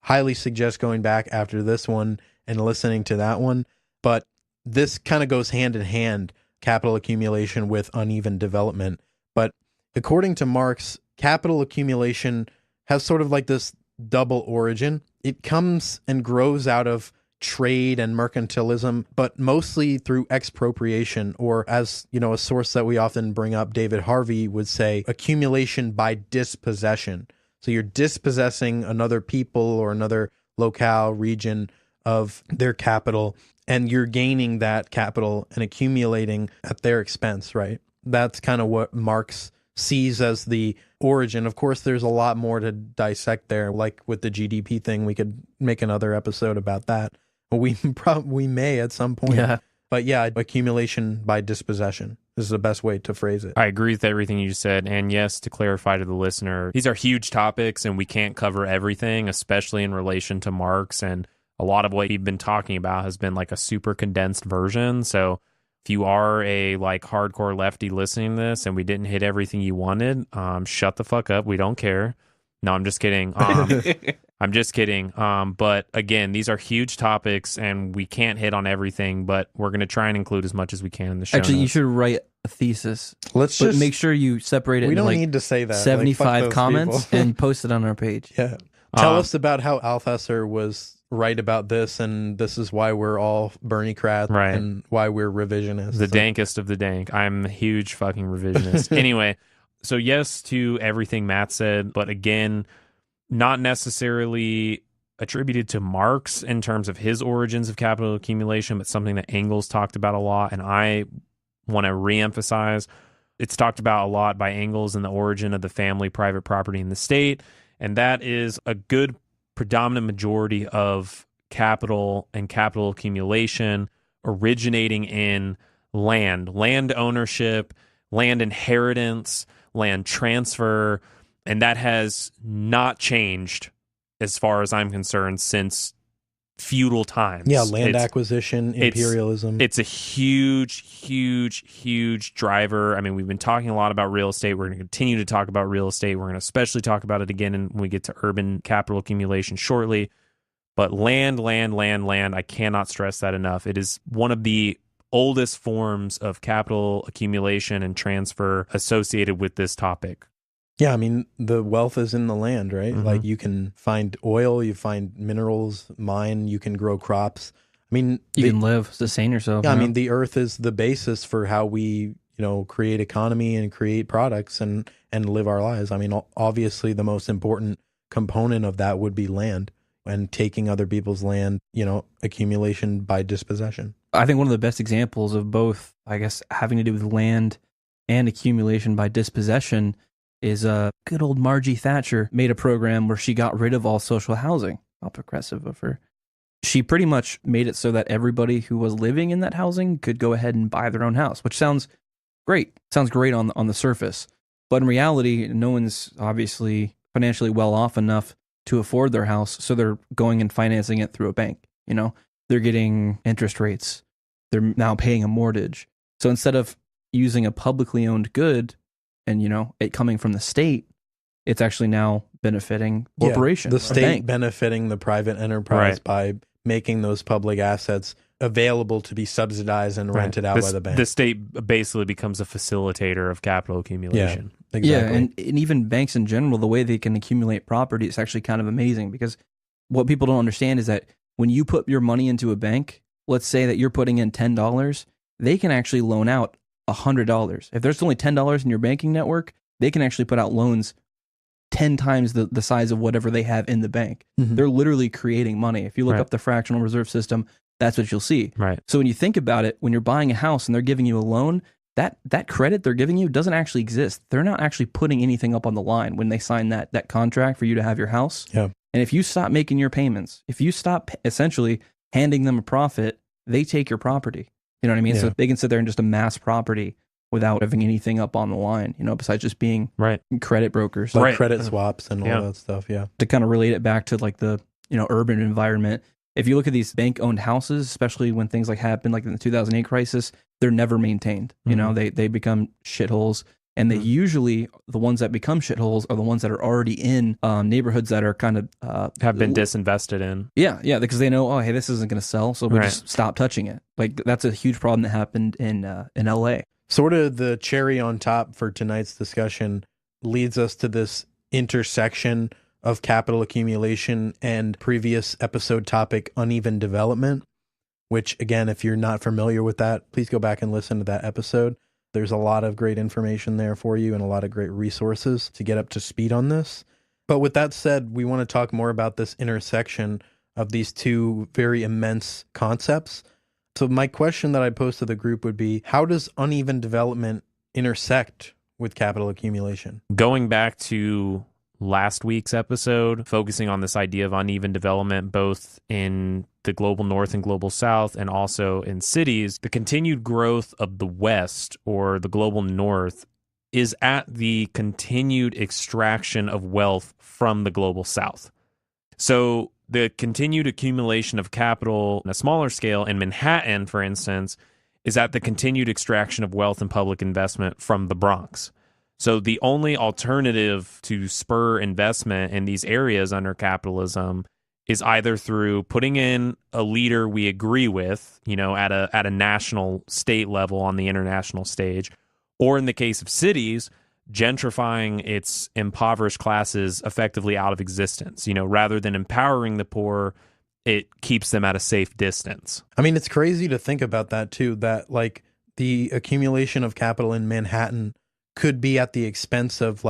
Speaker 3: highly suggest going back after this one and listening to that one. But this kind of goes hand in hand, capital accumulation with uneven development. But according to Marx, capital accumulation has sort of like this double origin. It comes and grows out of trade and mercantilism, but mostly through expropriation, or as, you know, a source that we often bring up, David Harvey would say, accumulation by dispossession. So you're dispossessing another people or another locale, region of their capital, and you're gaining that capital and accumulating at their expense, right? That's kind of what Marx sees as the origin. Of course, there's a lot more to dissect there. Like with the GDP thing, we could make another episode about that. We may at some point.
Speaker 4: Yeah.
Speaker 3: But yeah, accumulation by dispossession is the best way to phrase it.
Speaker 2: I agree with everything you said. And yes, to clarify to the listener, these are huge topics and we can't cover everything, especially in relation to Marx. And a lot of what you've been talking about has been like a super condensed version. So if you are a like hardcore lefty listening to this and we didn't hit everything you wanted, shut the fuck up. We don't care. No, I'm just kidding. I'm just kidding. But again, these are huge topics and we can't hit on everything, but we're going to try and include as much as we can in the show
Speaker 4: Actually,
Speaker 2: notes.
Speaker 4: you should write a thesis.
Speaker 3: Let's
Speaker 4: But
Speaker 3: just
Speaker 4: make sure you separate it
Speaker 3: we
Speaker 4: into
Speaker 3: don't
Speaker 4: like
Speaker 3: need to say that.
Speaker 4: 75
Speaker 3: Like, fuck those
Speaker 4: comments
Speaker 3: people.
Speaker 4: and post it on our page.
Speaker 3: Yeah. Tell us about how Althusser was right about this, and this is why we're all Bernie-crat,
Speaker 2: Right.
Speaker 3: and why we're revisionists.
Speaker 2: The dankest of the dank. I'm a huge fucking revisionist. Anyway, so yes to everything Matt said, but again, not necessarily attributed to Marx in terms of his origins of capital accumulation, but something that Engels talked about a lot, and I want to reemphasize. It's talked about a lot by Engels in the origin of the family, private property, and the state, and that is a good predominant majority of capital and capital accumulation originating in land ownership, land inheritance, land transfer, and that has not changed as far as I'm concerned since feudal times.
Speaker 3: Yeah, land acquisition, imperialism.
Speaker 2: It's a huge, huge, huge driver. I mean, we've been talking a lot about real estate. We're going to continue to talk about real estate. We're going to especially talk about it again when we get to urban capital accumulation shortly. But land, I cannot stress that enough. It is one of the oldest forms of capital accumulation and transfer associated with this topic.
Speaker 3: Yeah, I mean, the wealth is in the land, right?
Speaker 2: Mm-hmm.
Speaker 3: Like you can find oil, you find minerals, mine, you can grow crops. I mean,
Speaker 4: you can live, sustain yourself.
Speaker 3: Yeah, I mean, the earth is the basis for how we, create economy and create products and live our lives. I mean, obviously the most important component of that would be land and taking other people's land, accumulation by dispossession.
Speaker 4: I think one of the best examples of both, I guess, having to do with land and accumulation by dispossession is good old Margie Thatcher made a program where she got rid of all social housing. How progressive of her. She pretty much made it so that everybody who was living in that housing could go ahead and buy their own house, which sounds great. Sounds great on the surface. But in reality, no one's obviously financially well off enough to afford their house, so they're going and financing it through a bank. They're getting interest rates. They're now paying a mortgage. So instead of using a publicly owned good and, it coming from the state, it's actually now benefiting corporations.
Speaker 3: The state benefiting the private enterprise by making those public assets available to be subsidized and rented out by the bank.
Speaker 2: The state basically becomes a facilitator of capital accumulation.
Speaker 3: Yeah, exactly.
Speaker 4: Yeah, and even banks in general, the way they can accumulate property is actually kind of amazing, because what people don't understand is that when you put your money into a bank, let's say that you're putting in $10, they can actually loan out $100. If there's only $10 in your banking network, they can actually put out loans 10 times the size of whatever they have in the bank. Mm-hmm. They're literally creating money. If you look up the fractional reserve system, that's what you'll see.
Speaker 2: Right.
Speaker 4: So when you think about it, when you're buying a house and they're giving you a loan, that credit they're giving you doesn't actually exist. They're not actually putting anything up on the line when they sign that contract for you to have your house.
Speaker 3: Yeah.
Speaker 4: And if you stop making your payments, if you stop essentially handing them a profit, they take your property. You know what I mean? Yeah. So they can sit there and just amass property without having anything up on the line, besides just being credit brokers.
Speaker 3: Like credit swaps and all that stuff, yeah.
Speaker 4: To kind of relate it back to like the, urban environment, if you look at these bank-owned houses, especially when things like happened, like in the 2008 crisis, they're never maintained. Mm-hmm. They become shitholes. And they usually, the ones that become shitholes are the ones that are already in neighborhoods that are kind of...
Speaker 2: have been disinvested in.
Speaker 4: Yeah, because they know, hey, this isn't going to sell, so we'll just stop touching it. Like, that's a huge problem that happened in LA.
Speaker 3: Sort of the cherry on top for tonight's discussion leads us to this intersection of capital accumulation and previous episode topic, uneven development, which, again, if you're not familiar with that, please go back and listen to that episode. There's a lot of great information there for you and a lot of great resources to get up to speed on this. But with that said, we want to talk more about this intersection of these two very immense concepts. So my question that I posed to the group would be, how does uneven development intersect with capital accumulation?
Speaker 2: Going back to last week's episode, focusing on this idea of uneven development, both in the global north and global south, and also in cities, the continued growth of the West or the global north is at the continued extraction of wealth from the global south. So the continued accumulation of capital on a smaller scale in Manhattan, for instance, is at the continued extraction of wealth and public investment from the Bronx. So the only alternative to spur investment in these areas under capitalism is either through putting in a leader we agree with, at a national state level on the international stage, or in the case of cities, gentrifying its impoverished classes effectively out of existence. Rather than empowering the poor, it keeps them at a safe distance.
Speaker 3: I mean, it's crazy to think about that too, that like the accumulation of capital in Manhattan could be at the expense of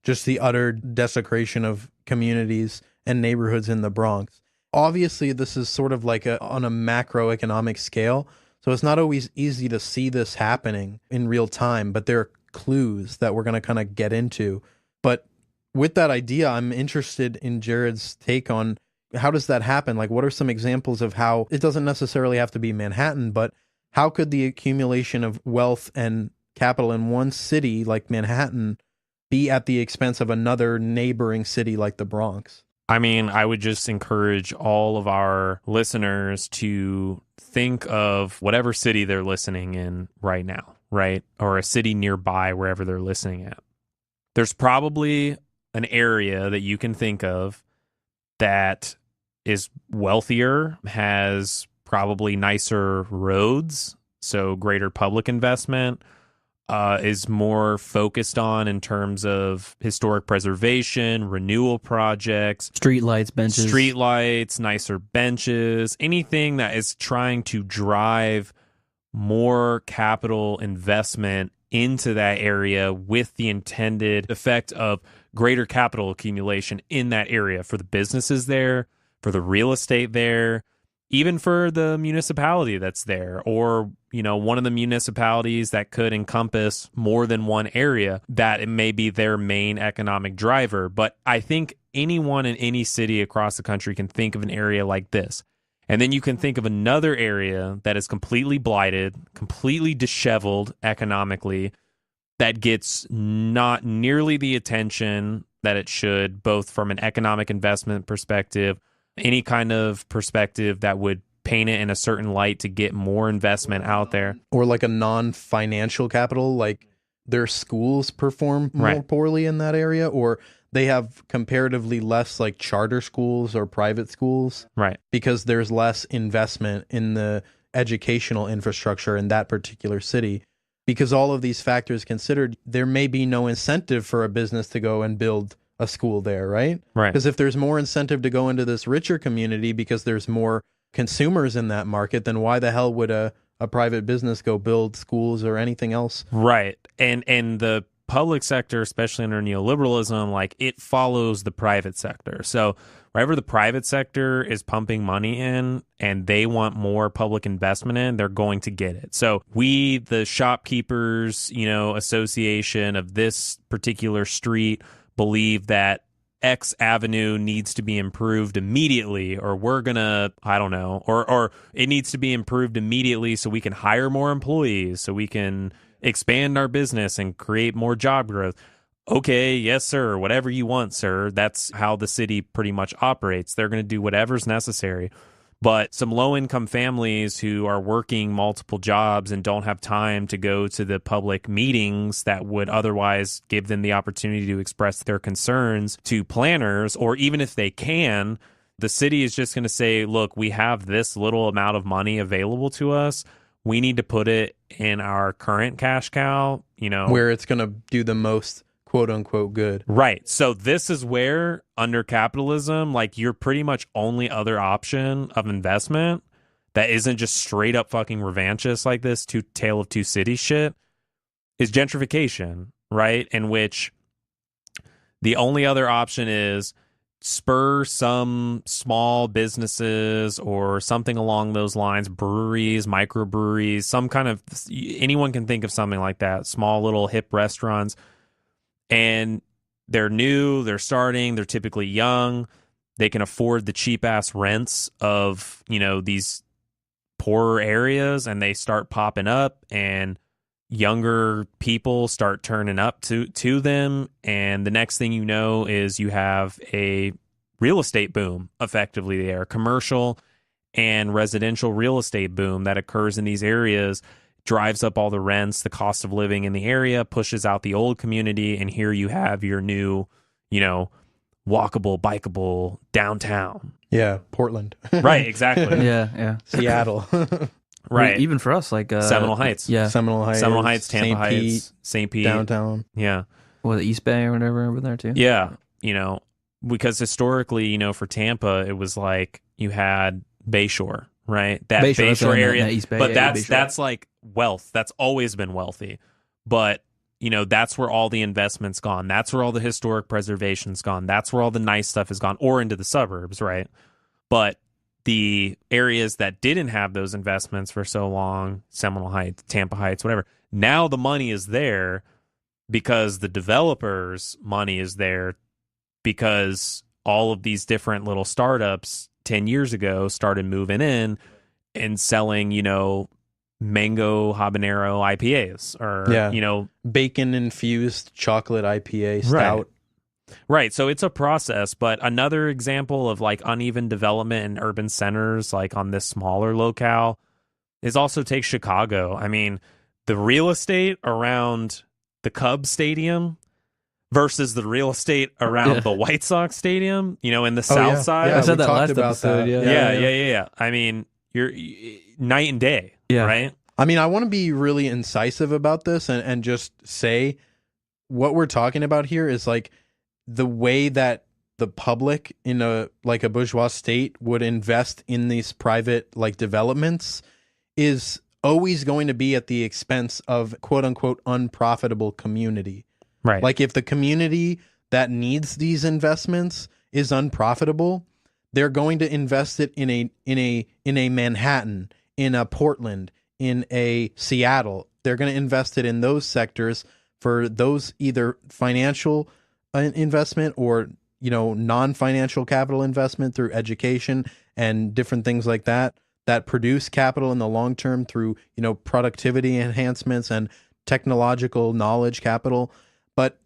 Speaker 3: just the utter desecration of communities and neighborhoods in the Bronx. obviously this is sort of like on a macroeconomic scale. So it's not always easy to see this happening in real time, but there are clues that we're going to kind of get into. But with that idea, I'm interested in Jared's take on how does that happen? Like, what are some examples of how it doesn't necessarily have to be Manhattan, but how could the accumulation of wealth and capital in one city like Manhattan be at the expense of another neighboring city like the Bronx?
Speaker 2: I mean, I would just encourage all of our listeners to think of whatever city they're listening in right now, right? Or a city nearby, wherever they're listening at. There's probably an area that you can think of that is wealthier, has probably nicer roads, so greater public investment, is more focused on in terms of historic preservation, renewal projects,
Speaker 4: Streetlights, benches.
Speaker 2: streetlights, nicer benches, anything that is trying to drive more capital investment into that area with the intended effect of greater capital accumulation in that area for the businesses there, for the real estate there, even for the municipality that's there, or, you know, one of the municipalities that could encompass more than one area, that it may be their main economic driver. But I think anyone in any city across the country can think of an area like this. And then you can think of another area that is completely blighted, completely disheveled economically, that gets not nearly the attention that it should, both from an economic investment perspective, any kind of perspective that would paint it in a certain light to get more investment out there.
Speaker 3: Or like a non-financial capital, like their schools perform more
Speaker 2: Right.
Speaker 3: poorly in that area, or they have comparatively less like charter schools or private schools
Speaker 2: Right.
Speaker 3: because there's less investment in the educational infrastructure in that particular city. Because all of these factors considered, there may be no incentive for a business to go and build a school there, right?
Speaker 2: Right.
Speaker 3: Because if there's more incentive to go into this richer community because there's more consumers in that market, then why the hell would a private business go build schools or anything else?
Speaker 2: Right. And the public sector, especially under neoliberalism, like it follows the private sector. So wherever the private sector is pumping money in and they want more public investment in, they're going to get it. So we, the shopkeepers, association of this particular street, believe that X avenue needs to be improved immediately, or we're gonna, I don't know, or it needs to be improved immediately so we can hire more employees, so we can expand our business and create more job growth. Okay, yes, sir, whatever you want, sir. That's how the city pretty much operates. They're going to do whatever's necessary. But some low-income families who are working multiple jobs and don't have time to go to the public meetings that would otherwise give them the opportunity to express their concerns to planners, or even if they can, the city is just going to say, look, we have this little amount of money available to us. We need to put it in our current cash cow,
Speaker 3: Where it's going to do the most quote unquote good.
Speaker 2: Right. So this is where under capitalism, like your pretty much only other option of investment that isn't just straight up fucking revanchist like this tale of two cities shit is gentrification, right? In which the only other option is spur some small businesses or something along those lines, breweries, microbreweries, some kind of, anyone can think of something like that, small little hip restaurants. And they're new, they're starting, they're typically young, they can afford the cheap ass rents of, these poorer areas, and they start popping up, and younger people start turning up to them. And the next thing you know is you have a real estate boom, effectively there, commercial and residential real estate boom that occurs in these areas, drives up all the rents, the cost of living in the area, pushes out the old community, and here you have your new, walkable, bikeable downtown.
Speaker 3: Yeah, Portland.
Speaker 2: Right, exactly.
Speaker 4: Yeah.
Speaker 3: Seattle.
Speaker 2: Right.
Speaker 4: Even for us, like
Speaker 2: Seminole Heights.
Speaker 4: Yeah.
Speaker 3: Seminole Heights,
Speaker 2: Tampa
Speaker 3: St.
Speaker 2: Heights,
Speaker 3: Pete,
Speaker 2: St. Pete.
Speaker 3: downtown.
Speaker 2: Yeah.
Speaker 4: Well, the East Bay or whatever over there too.
Speaker 2: Yeah. Because historically, for Tampa, it was like you had Bayshore, right? That
Speaker 4: Bayshore, that's what I
Speaker 2: Bayshore
Speaker 4: meant,
Speaker 2: area.
Speaker 4: that East Bay,
Speaker 2: but
Speaker 4: yeah,
Speaker 2: that's
Speaker 4: Bayshore.
Speaker 2: that's like wealth. That's always been wealthy. But, that's where all the investment's gone. That's where all the historic preservation's gone. That's where all the nice stuff is gone, or into the suburbs, right? But the areas that didn't have those investments for so long, Seminole Heights, Tampa Heights, whatever, now the money is there because the developers' money is there because all of these different little startups 10 years ago started moving in and selling, mango habanero IPAs or,
Speaker 3: bacon infused chocolate IPA stout.
Speaker 2: Right. So it's a process, but another example of like uneven development in urban centers, like on this smaller locale, is also take Chicago. I mean, the real estate around the Cubs stadium versus the real estate around the White Sox stadium, in the South Side.
Speaker 4: I said
Speaker 3: we
Speaker 4: that
Speaker 3: talked
Speaker 4: last
Speaker 3: about
Speaker 4: episode.
Speaker 3: that.
Speaker 2: Yeah. I mean, you're night and day, right?
Speaker 3: I mean, I want to be really incisive about this and just say what we're talking about here is like the way that the public in a bourgeois state would invest in these private like developments is always going to be at the expense of quote unquote unprofitable community.
Speaker 2: Right.
Speaker 3: Like if the community that needs these investments is unprofitable, they're going to invest it in a Manhattan, in a Portland, in a Seattle. They're going to invest it in those sectors for those either financial investment or non-financial capital investment through education and different things like that produce capital in the long term through productivity enhancements and technological knowledge capital. But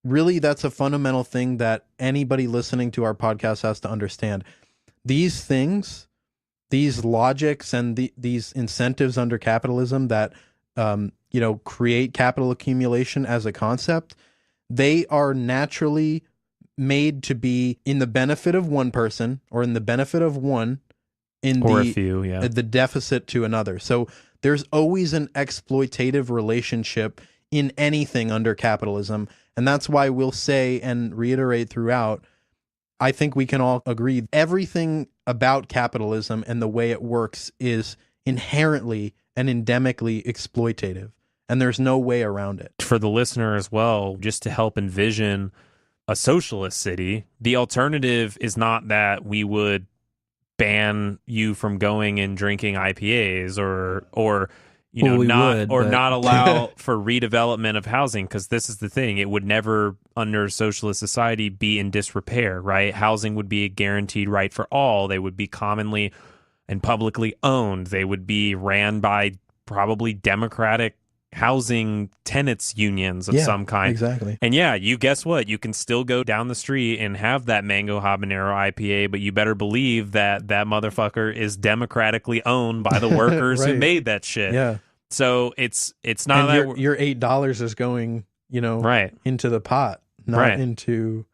Speaker 3: really, that's a fundamental thing that anybody listening to our podcast has to understand. These things, these logics and these incentives under capitalism that create capital accumulation as a concept, they are naturally made to be in the benefit of one person or in the benefit of one
Speaker 2: a few,
Speaker 3: the deficit to another. So there's always an exploitative relationship in anything under capitalism. And that's why we'll say and reiterate throughout, I think we can all agree everything about capitalism and the way it works is inherently and endemically exploitative. And there's no way around it.
Speaker 2: For the listener as well, just to help envision a socialist city, the alternative is not that we would ban you from going and drinking IPAs or not allow for redevelopment of housing, because this is the thing. It would never, under socialist society, be in disrepair, right? Housing would be a guaranteed right for all. They would be commonly and publicly owned. They would be ran by probably democratic housing tenants unions of some kind.
Speaker 3: Exactly.
Speaker 2: And you guess what? You can still go down the street and have that mango habanero IPA, but you better believe that motherfucker is democratically owned by the workers
Speaker 3: right.
Speaker 2: who made that shit.
Speaker 3: Yeah.
Speaker 2: So it's not
Speaker 3: and
Speaker 2: that
Speaker 3: your $8 is going,
Speaker 2: right
Speaker 3: into the pot, not
Speaker 2: right.
Speaker 3: into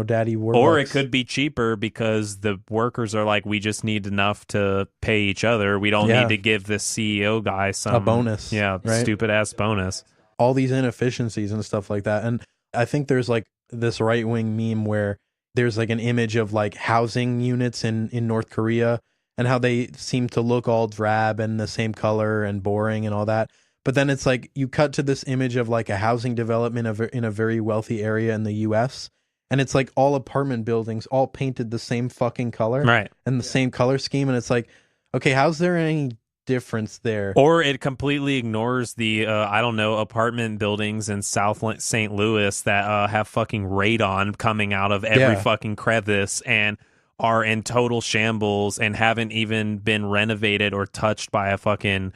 Speaker 3: Daddy Warbucks.
Speaker 2: Or it could be cheaper because the workers are like, we just need enough to pay each other. We don't need to give this CEO guy a
Speaker 3: bonus.
Speaker 2: Yeah,
Speaker 3: right?
Speaker 2: Stupid ass bonus.
Speaker 3: All these inefficiencies and stuff like that. And I think there's like this right wing meme where there's like an image of like housing units in North Korea and how they seem to look all drab and the same color and boring and all that. But then it's like you cut to this image of like a housing development in a very wealthy area in the US. And it's like all apartment buildings, all painted the same fucking color,
Speaker 2: right? And
Speaker 3: the same color scheme. And it's like, okay, how's there any difference there?
Speaker 2: Or it completely ignores the, apartment buildings in South St. Louis that have fucking radon coming out of every fucking crevice and are in total shambles and haven't even been renovated or touched by a fucking,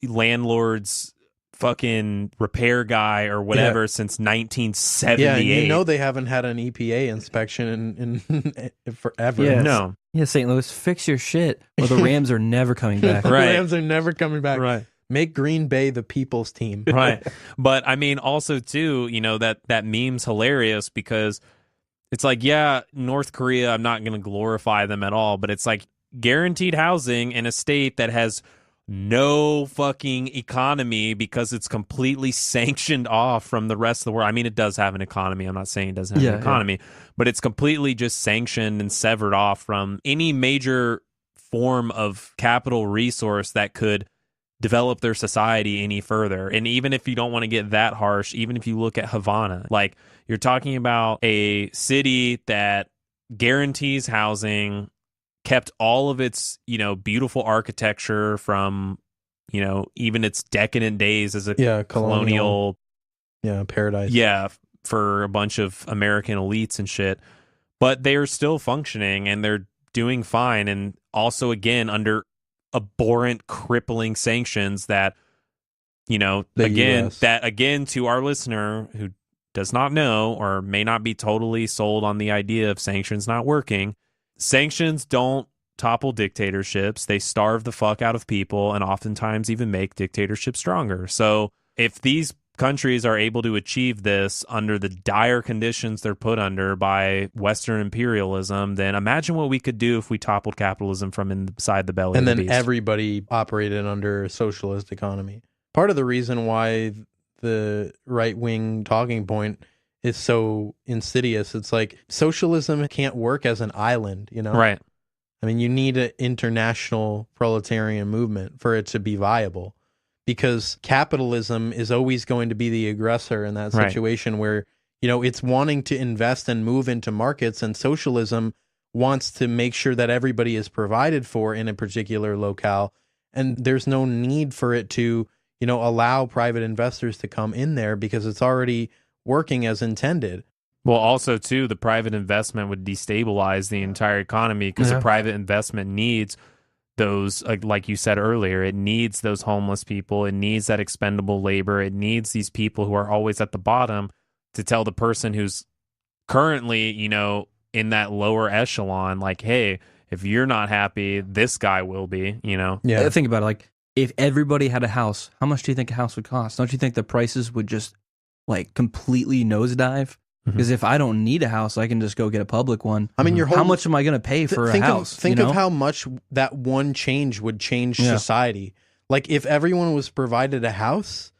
Speaker 2: landlord's fucking repair guy or whatever since 1978.
Speaker 3: Yeah, they haven't had an EPA inspection in forever.
Speaker 4: Yes.
Speaker 2: No.
Speaker 4: Yeah, St. Louis, fix your shit, or the Rams are never coming back.
Speaker 3: The
Speaker 2: Right.
Speaker 3: Rams are never coming back.
Speaker 2: Right.
Speaker 3: Make Green Bay the people's team.
Speaker 2: Right. But I mean, also too, that meme's hilarious because it's like, North Korea, I'm not going to glorify them at all, but it's like guaranteed housing in a state that has no fucking economy because it's completely sanctioned off from the rest of the world. I mean, it does have an economy. I'm not saying it doesn't have an economy, but it's completely just sanctioned and severed off from any major form of capital resource that could develop their society any further. And even if you don't want to get that harsh, even if you look at Havana, like you're talking about a city that guarantees housing kept all of its, beautiful architecture from, even its decadent days as a colonial
Speaker 3: paradise.
Speaker 2: Yeah, for a bunch of American elites and shit. But they are still functioning and they're doing fine. And also, again, under abhorrent, crippling sanctions that, again, to our listener who does not know or may not be totally sold on the idea of sanctions not working, sanctions don't topple dictatorships. They starve the fuck out of people and oftentimes even make dictatorships stronger. So if these countries are able to achieve this under the dire conditions they're put under by Western imperialism, then imagine what we could do if we toppled capitalism from inside the belly
Speaker 3: and
Speaker 2: of the
Speaker 3: then
Speaker 2: beast.
Speaker 3: Everybody operated under a socialist economy. Part of the reason why the right-wing talking point is so insidious, it's like socialism can't work as an island,
Speaker 2: Right.
Speaker 3: I mean, you need an international proletarian movement for it to be viable, because capitalism is always going to be the aggressor in that situation where, it's wanting to invest and move into markets, and socialism wants to make sure that everybody is provided for in a particular locale. And there's no need for it to, allow private investors to come in there because it's already working as intended.
Speaker 2: Well, also, too, the private investment would destabilize the entire economy because the private investment needs those, like you said earlier, it needs those homeless people. It needs that expendable labor. It needs these people who are always at the bottom to tell the person who's currently, in that lower echelon, like, hey, if you're not happy, this guy will be,
Speaker 3: Yeah.
Speaker 4: Think about it. Like, if everybody had a house, how much do you think a house would cost? Don't you think the prices would just completely nosedive? Because if I don't need a house, I can just go get a public one.
Speaker 3: I mean,
Speaker 4: how much am I going to pay for a house?
Speaker 3: Think of how much that one change would change society. Like, if everyone was provided a house,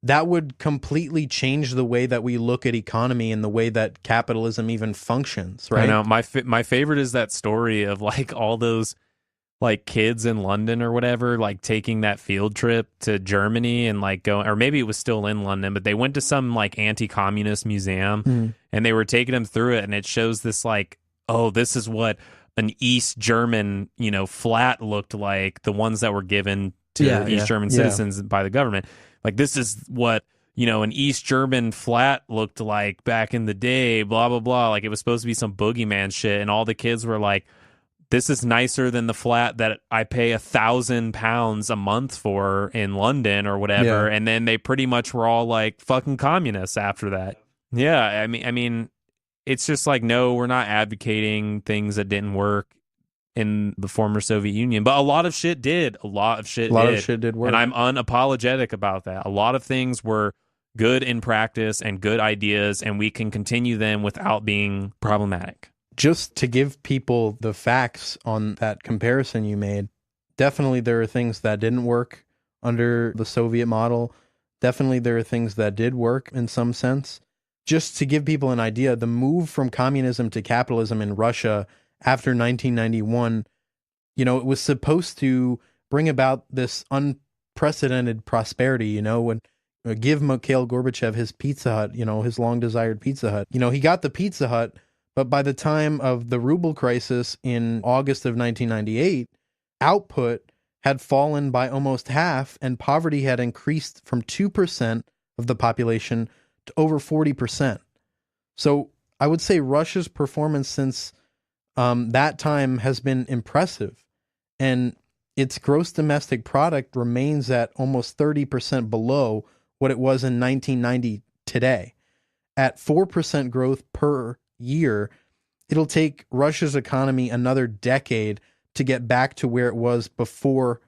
Speaker 3: that would completely change the way that we look at economy and the way that capitalism even functions, right?
Speaker 2: I know. My favorite is that story of all those kids in London or whatever, taking that field trip to Germany and going, or maybe it was still in London, but they went to some anti-communist museum and they were taking them through it, and it shows this this is what an East German flat looked like, the ones that were given to East German citizens by the government. This is what an East German flat looked like back in the day, blah blah blah. It was supposed to be some boogeyman shit, and all the kids were like, this is nicer than the flat that I pay £1,000 a month for in London or whatever. And then they pretty much were all fucking communists after that. Yeah. I mean, it's just no, we're not advocating things that didn't work in the former Soviet Union, but a lot of shit did. A lot of shit did work. And I'm unapologetic about that. A lot of things were good in practice and good ideas, and we can continue them without being problematic.
Speaker 3: Just to give people the facts on that comparison you made, definitely there are things that didn't work under the Soviet model. Definitely there are things that did work in some sense. Just to give people an idea, the move from communism to capitalism in Russia after 1991, it was supposed to bring about this unprecedented prosperity, when give Mikhail Gorbachev his Pizza Hut, his long-desired Pizza Hut. He got the Pizza Hut, but by the time of the ruble crisis in August of 1998, output had fallen by almost half, and poverty had increased from 2% of the population to over 40%. So I would say Russia's performance since that time has been impressive, and its gross domestic product remains at almost 30% below what it was in 1990 today. At 4% growth per year, it'll take Russia's economy another decade to get back to where it was before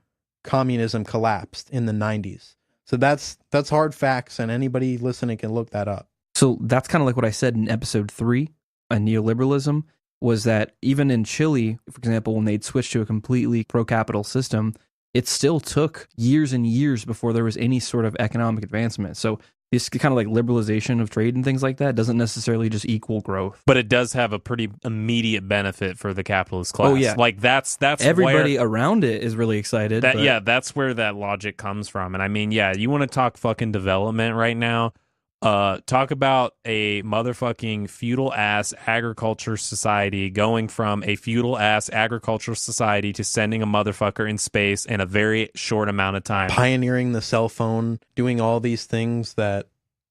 Speaker 3: communism collapsed in the 90s. So that's hard facts, and anybody listening can look that up.
Speaker 4: So that's kind of like what I said in episode 3 on neoliberalism, was that even in Chile, for example, when they'd switched to a completely pro-capital system, it still took years and years before there was any sort of economic advancement. So this kind of liberalization of trade and things like that doesn't necessarily just equal growth.
Speaker 2: But it does have a pretty immediate benefit for the capitalist class.
Speaker 4: Oh, yeah.
Speaker 2: That's
Speaker 4: everybody
Speaker 2: where,
Speaker 4: around it is really excited.
Speaker 2: Yeah, that's where that logic comes from. And I mean, yeah, you want to talk fucking development right now? Talk about a motherfucking feudal ass agriculture society going from a feudal ass agricultural society to sending a motherfucker in space in a very short amount of time.
Speaker 3: Pioneering the cell phone, doing all these things that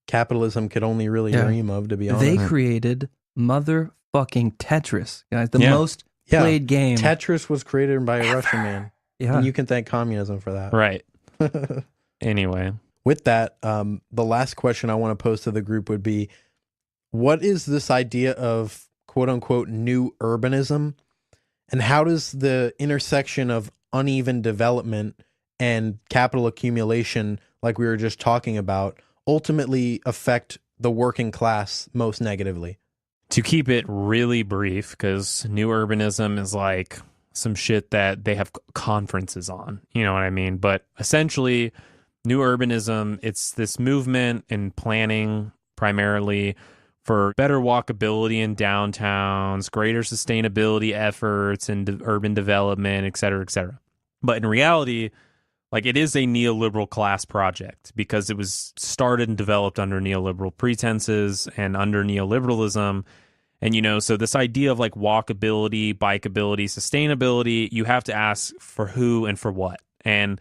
Speaker 3: capitalism could only really dream of, to be honest.
Speaker 4: They created motherfucking Tetris, guys. The most played game.
Speaker 3: Tetris was created by a Russian man.
Speaker 4: Yeah.
Speaker 3: And you can thank communism for that.
Speaker 2: Right. Anyway.
Speaker 3: With that, the last question I want to pose to the group would be, what is this idea of quote-unquote new urbanism? And how does the intersection of uneven development and capital accumulation, like we were just talking about, ultimately affect the working class most negatively?
Speaker 2: To keep it really brief, because new urbanism is like some shit that they have conferences on, you know what I mean? But essentially, new urbanism, it's this movement in planning primarily for better walkability in downtowns, greater sustainability efforts in urban development, et cetera, et cetera. But in reality, like, it is a neoliberal class project because it was started and developed under neoliberal pretenses and under neoliberalism. And, you know, so this idea of like walkability, bikeability, sustainability, you have to ask for who and for what. And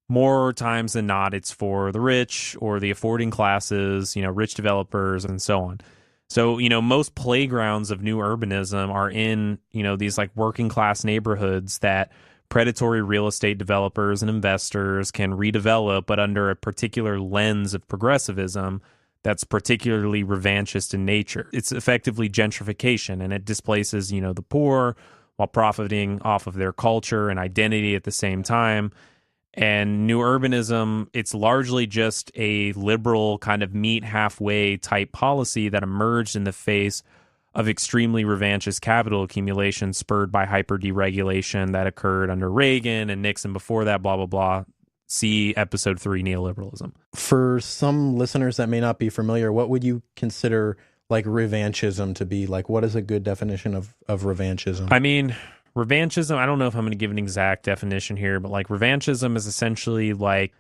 Speaker 2: more times than not, it's for the rich or the affording classes, you know, rich developers and so on. So, you know, most playgrounds of new urbanism are in, you know, these like working class neighborhoods that predatory real estate developers and investors can redevelop, but under a particular lens of progressivism that's particularly revanchist in nature. It's effectively gentrification, and it displaces, you know, the poor while profiting off of their culture and identity at the same time. And new urbanism, it's largely just a liberal kind of meet halfway type policy that emerged in the face of extremely revanchist capital accumulation spurred by hyper deregulation that occurred under Reagan and Nixon before that, blah, blah, blah. See episode 3, neoliberalism.
Speaker 3: For some listeners that may not be familiar, what would you consider like revanchism to be? Like, what is a good definition of revanchism?
Speaker 2: I mean, revanchism, I don't know if I'm going to give an exact definition here, but like revanchism is essentially like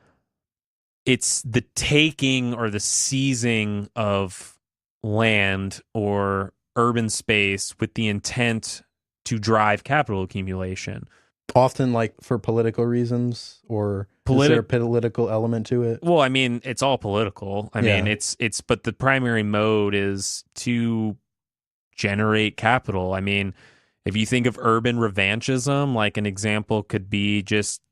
Speaker 2: it's the taking or the seizing of land or urban space with the intent to drive capital accumulation.
Speaker 3: Often like for political reasons, or is there a political element to it?
Speaker 2: Well, I mean, it's all political. I mean, it's but the primary mode is to generate capital. I mean, if you think of urban revanchism, like an example could be just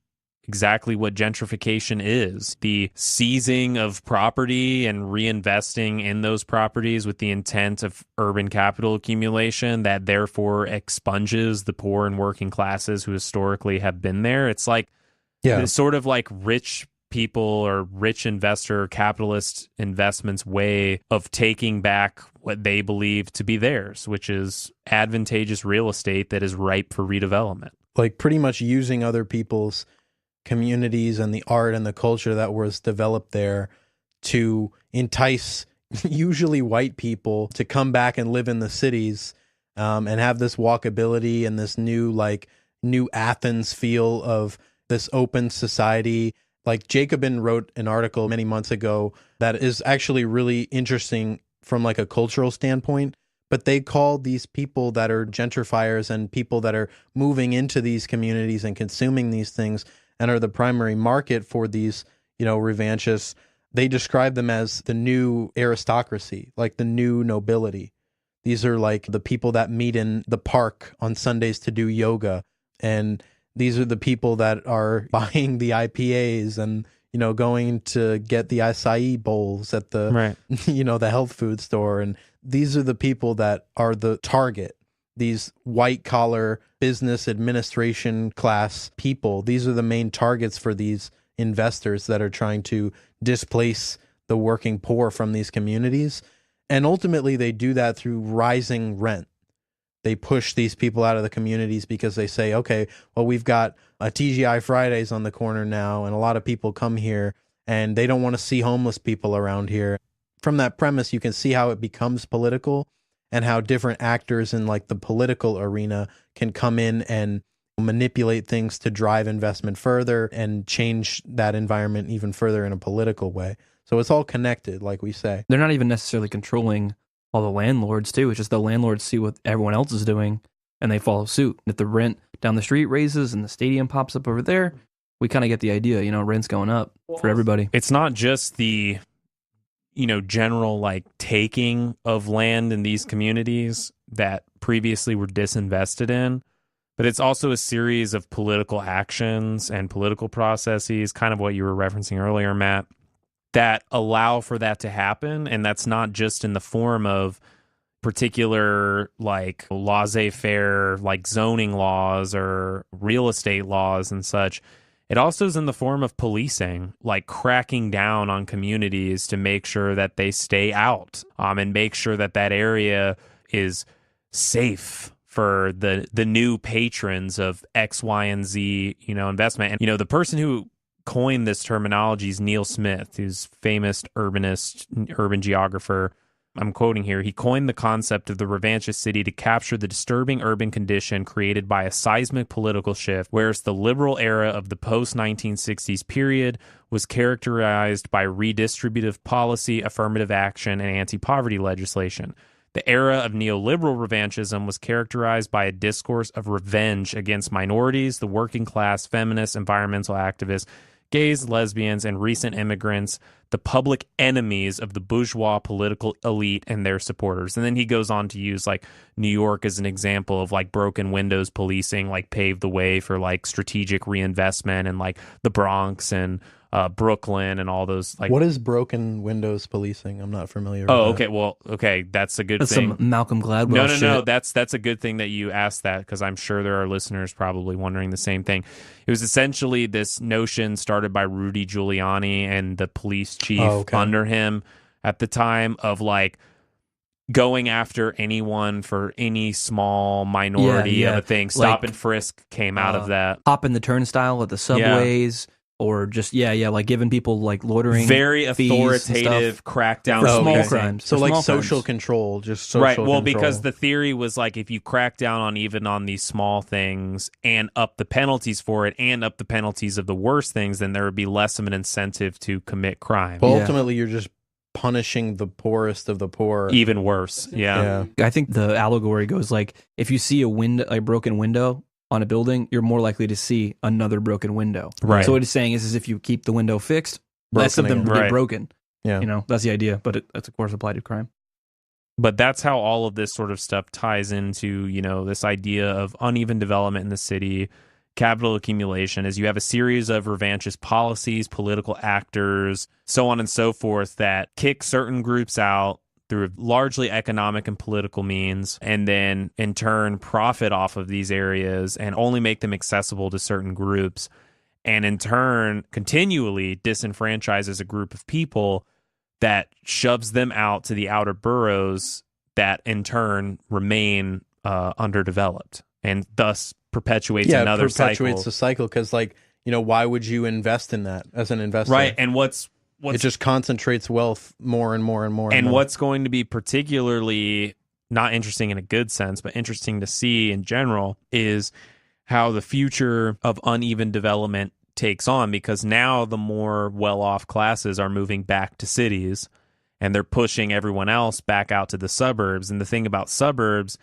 Speaker 2: exactly what gentrification is. The seizing of property and reinvesting in those properties with the intent of urban capital accumulation that therefore expunges the poor and working classes who historically have been there. It's like it's sort of like rich people or rich investor capitalist investments way of taking back what they believe to be theirs, which is advantageous real estate that is ripe for redevelopment.
Speaker 3: Like pretty much using other people's communities and the art and the culture that was developed there to entice usually white people to come back and live in the cities, and have this walkability and this new Athens feel of this open society. Like Jacobin wrote an article many months ago that is actually really interesting from like a cultural standpoint, but they call these people that are gentrifiers and people that are moving into these communities and consuming these things and are the primary market for these, you know, revanchists. They describe them as the new aristocracy, like the new nobility. These are like the people that meet in the park on Sundays to do yoga. And these are the people that are buying the IPAs and, you know, going to get the acai bowls at the, you know, the health food store. And these are the people that are the target. These white collar business administration class people, these are the main targets for these investors that are trying to displace the working poor from these communities. And ultimately they do that through rising rent. They push these people out of the communities because they say, okay, well, we've got a TGI Fridays on the corner now, and a lot of people come here and they don't want to see homeless people around here. From that premise, you can see how it becomes political and how different actors in like the political arena can come in and manipulate things to drive investment further and change that environment even further in a political way. So it's all connected, like we say.
Speaker 4: They're not even necessarily controlling all the landlords, too. It's just the landlords see what everyone else is doing, and they follow suit. If the rent down the street raises and the stadium pops up over there, we kind of get the idea, rent's going up for everybody.
Speaker 2: It's not just the, general like taking of land in these communities that previously were disinvested in, but it's also a series of political actions and political processes, kind of what you were referencing earlier, Matt, that allow for that to happen. And that's not just in the form of particular like laissez-faire, like zoning laws or real estate laws and such. It also is in the form of policing, like cracking down on communities to make sure that they stay out, and make sure that that area is safe for the new patrons of X, Y, and Z, investment. And, the person who coined this terminology is Neil Smith, who's famous urbanist, urban geographer. I'm quoting here. He coined the concept of the revanchist city to capture the disturbing urban condition created by a seismic political shift, whereas the liberal era of the post-1960s period was characterized by redistributive policy, affirmative action, and anti-poverty legislation. The era of neoliberal revanchism was characterized by a discourse of revenge against minorities, the working class, feminists, environmental activists, gays, lesbians, and recent immigrants, the public enemies of the bourgeois political elite and their supporters. And then he goes on to use like New York as an example of like broken windows policing, like paved the way for like strategic reinvestment, and like the Bronx and Brooklyn and all those. Like,
Speaker 3: what is broken windows policing? I'm not familiar with
Speaker 2: oh,
Speaker 3: that.
Speaker 2: okay. Well, okay. That's a good
Speaker 4: That's
Speaker 2: thing.
Speaker 4: some Malcolm Gladwell shit.
Speaker 2: No. That's a good thing that you asked that, because I'm sure there are listeners probably wondering the same thing. It was essentially this notion started by Rudy Giuliani and the police chief under him at the time of like going after anyone for any small minority of a thing. Stop and frisk came out of that.
Speaker 4: Hop in the turnstile at the subways. Or just, like giving people like loitering.
Speaker 2: Very authoritative crackdown.
Speaker 4: For small crimes.
Speaker 3: So
Speaker 4: for
Speaker 3: like
Speaker 4: small
Speaker 3: social
Speaker 4: crimes.
Speaker 3: control, just social
Speaker 2: right. Well,
Speaker 3: control.
Speaker 2: because the theory was like if you crack down on even on these small things and up the penalties for it and up the penalties of the worst things, then there would be less of an incentive to commit crime.
Speaker 3: But ultimately, you're just punishing the poorest of the poor.
Speaker 2: Even worse. Yeah.
Speaker 4: I think the allegory goes like, if you see a broken window on a building, you're more likely to see another broken window.
Speaker 2: Right.
Speaker 4: So what it's saying is if you keep the window fixed, less of them get broken.
Speaker 3: Yeah.
Speaker 4: That's the idea, but that's of course applied to crime.
Speaker 2: But that's how all of this sort of stuff ties into, this idea of uneven development in the city, capital accumulation, is you have a series of revanchist policies, political actors, so on and so forth, that kick certain groups out through largely economic and political means, and then in turn profit off of these areas and only make them accessible to certain groups, and in turn continually disenfranchises a group of people that shoves them out to the outer boroughs that in turn remain underdeveloped, and thus perpetuates another cycle.
Speaker 3: Yeah, perpetuates the cycle, because why would you invest in that as an investor?
Speaker 2: Right, and what's
Speaker 3: it just concentrates wealth more and more and more.
Speaker 2: And
Speaker 3: more.
Speaker 2: What's going to be particularly not interesting in a good sense, but interesting to see in general, is how the future of uneven development takes on, because now the more well-off classes are moving back to cities and they're pushing everyone else back out to the suburbs. And the thing about suburbs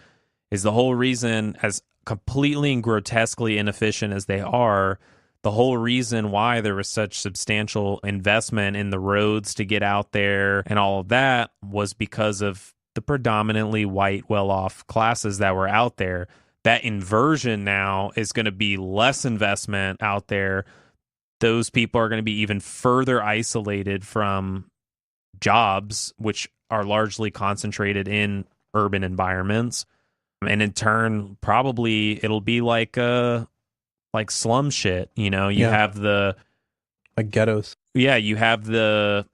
Speaker 2: is the whole reason, as completely and grotesquely inefficient as they are, the whole reason why there was such substantial investment in the roads to get out there and all of that was because of the predominantly white, well-off classes that were out there. That inversion now is going to be less investment out there. Those people are going to be even further isolated from jobs, which are largely concentrated in urban environments. And in turn, probably it'll be like slum shit, you have the
Speaker 3: like ghettos.
Speaker 2: Yeah, you have the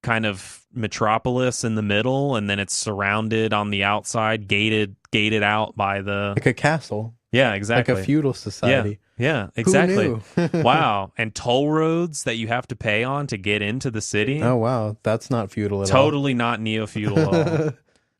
Speaker 2: kind of metropolis in the middle, and then it's surrounded on the outside, gated out by the
Speaker 3: like a castle.
Speaker 2: Yeah, exactly.
Speaker 3: Like a feudal society.
Speaker 2: Yeah, exactly.
Speaker 3: Who knew?
Speaker 2: Wow. And toll roads that you have to pay on to get into the city.
Speaker 3: Oh wow, that's not feudal at all.
Speaker 2: Totally not neo-feudal at all.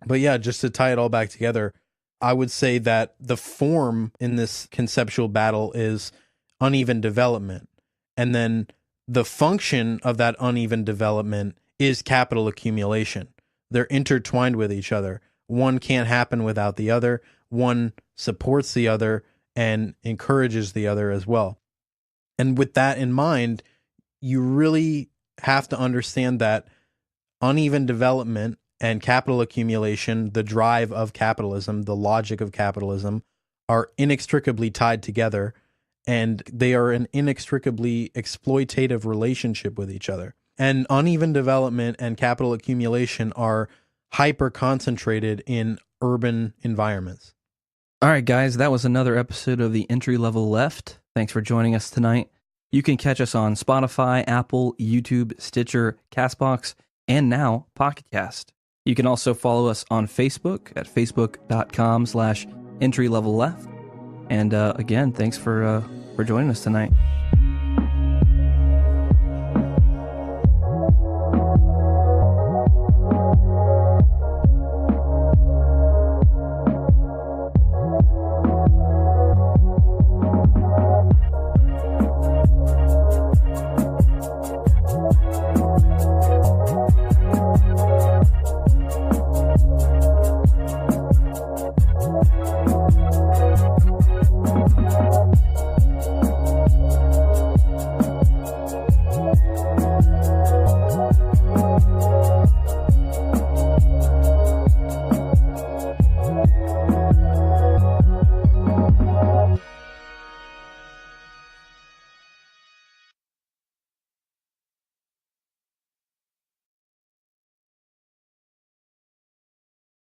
Speaker 3: But yeah, just to tie it all back together, I would say that the form in this conceptual battle is uneven development. And then the function of that uneven development is capital accumulation. They're intertwined with each other. One can't happen without the other. One supports the other and encourages the other as well. And with that in mind, you really have to understand that uneven development and capital accumulation, the drive of capitalism, the logic of capitalism, are inextricably tied together, and they are an inextricably exploitative relationship with each other. And uneven development and capital accumulation are hyper concentrated in urban environments.
Speaker 4: All right, guys, that was another episode of the Entry Level Left. Thanks for joining us tonight. You can catch us on Spotify, Apple, YouTube, Stitcher, CastBox, and now PocketCast. You can also follow us on Facebook at facebook.com/entrylevelleft. And again, thanks for joining us tonight.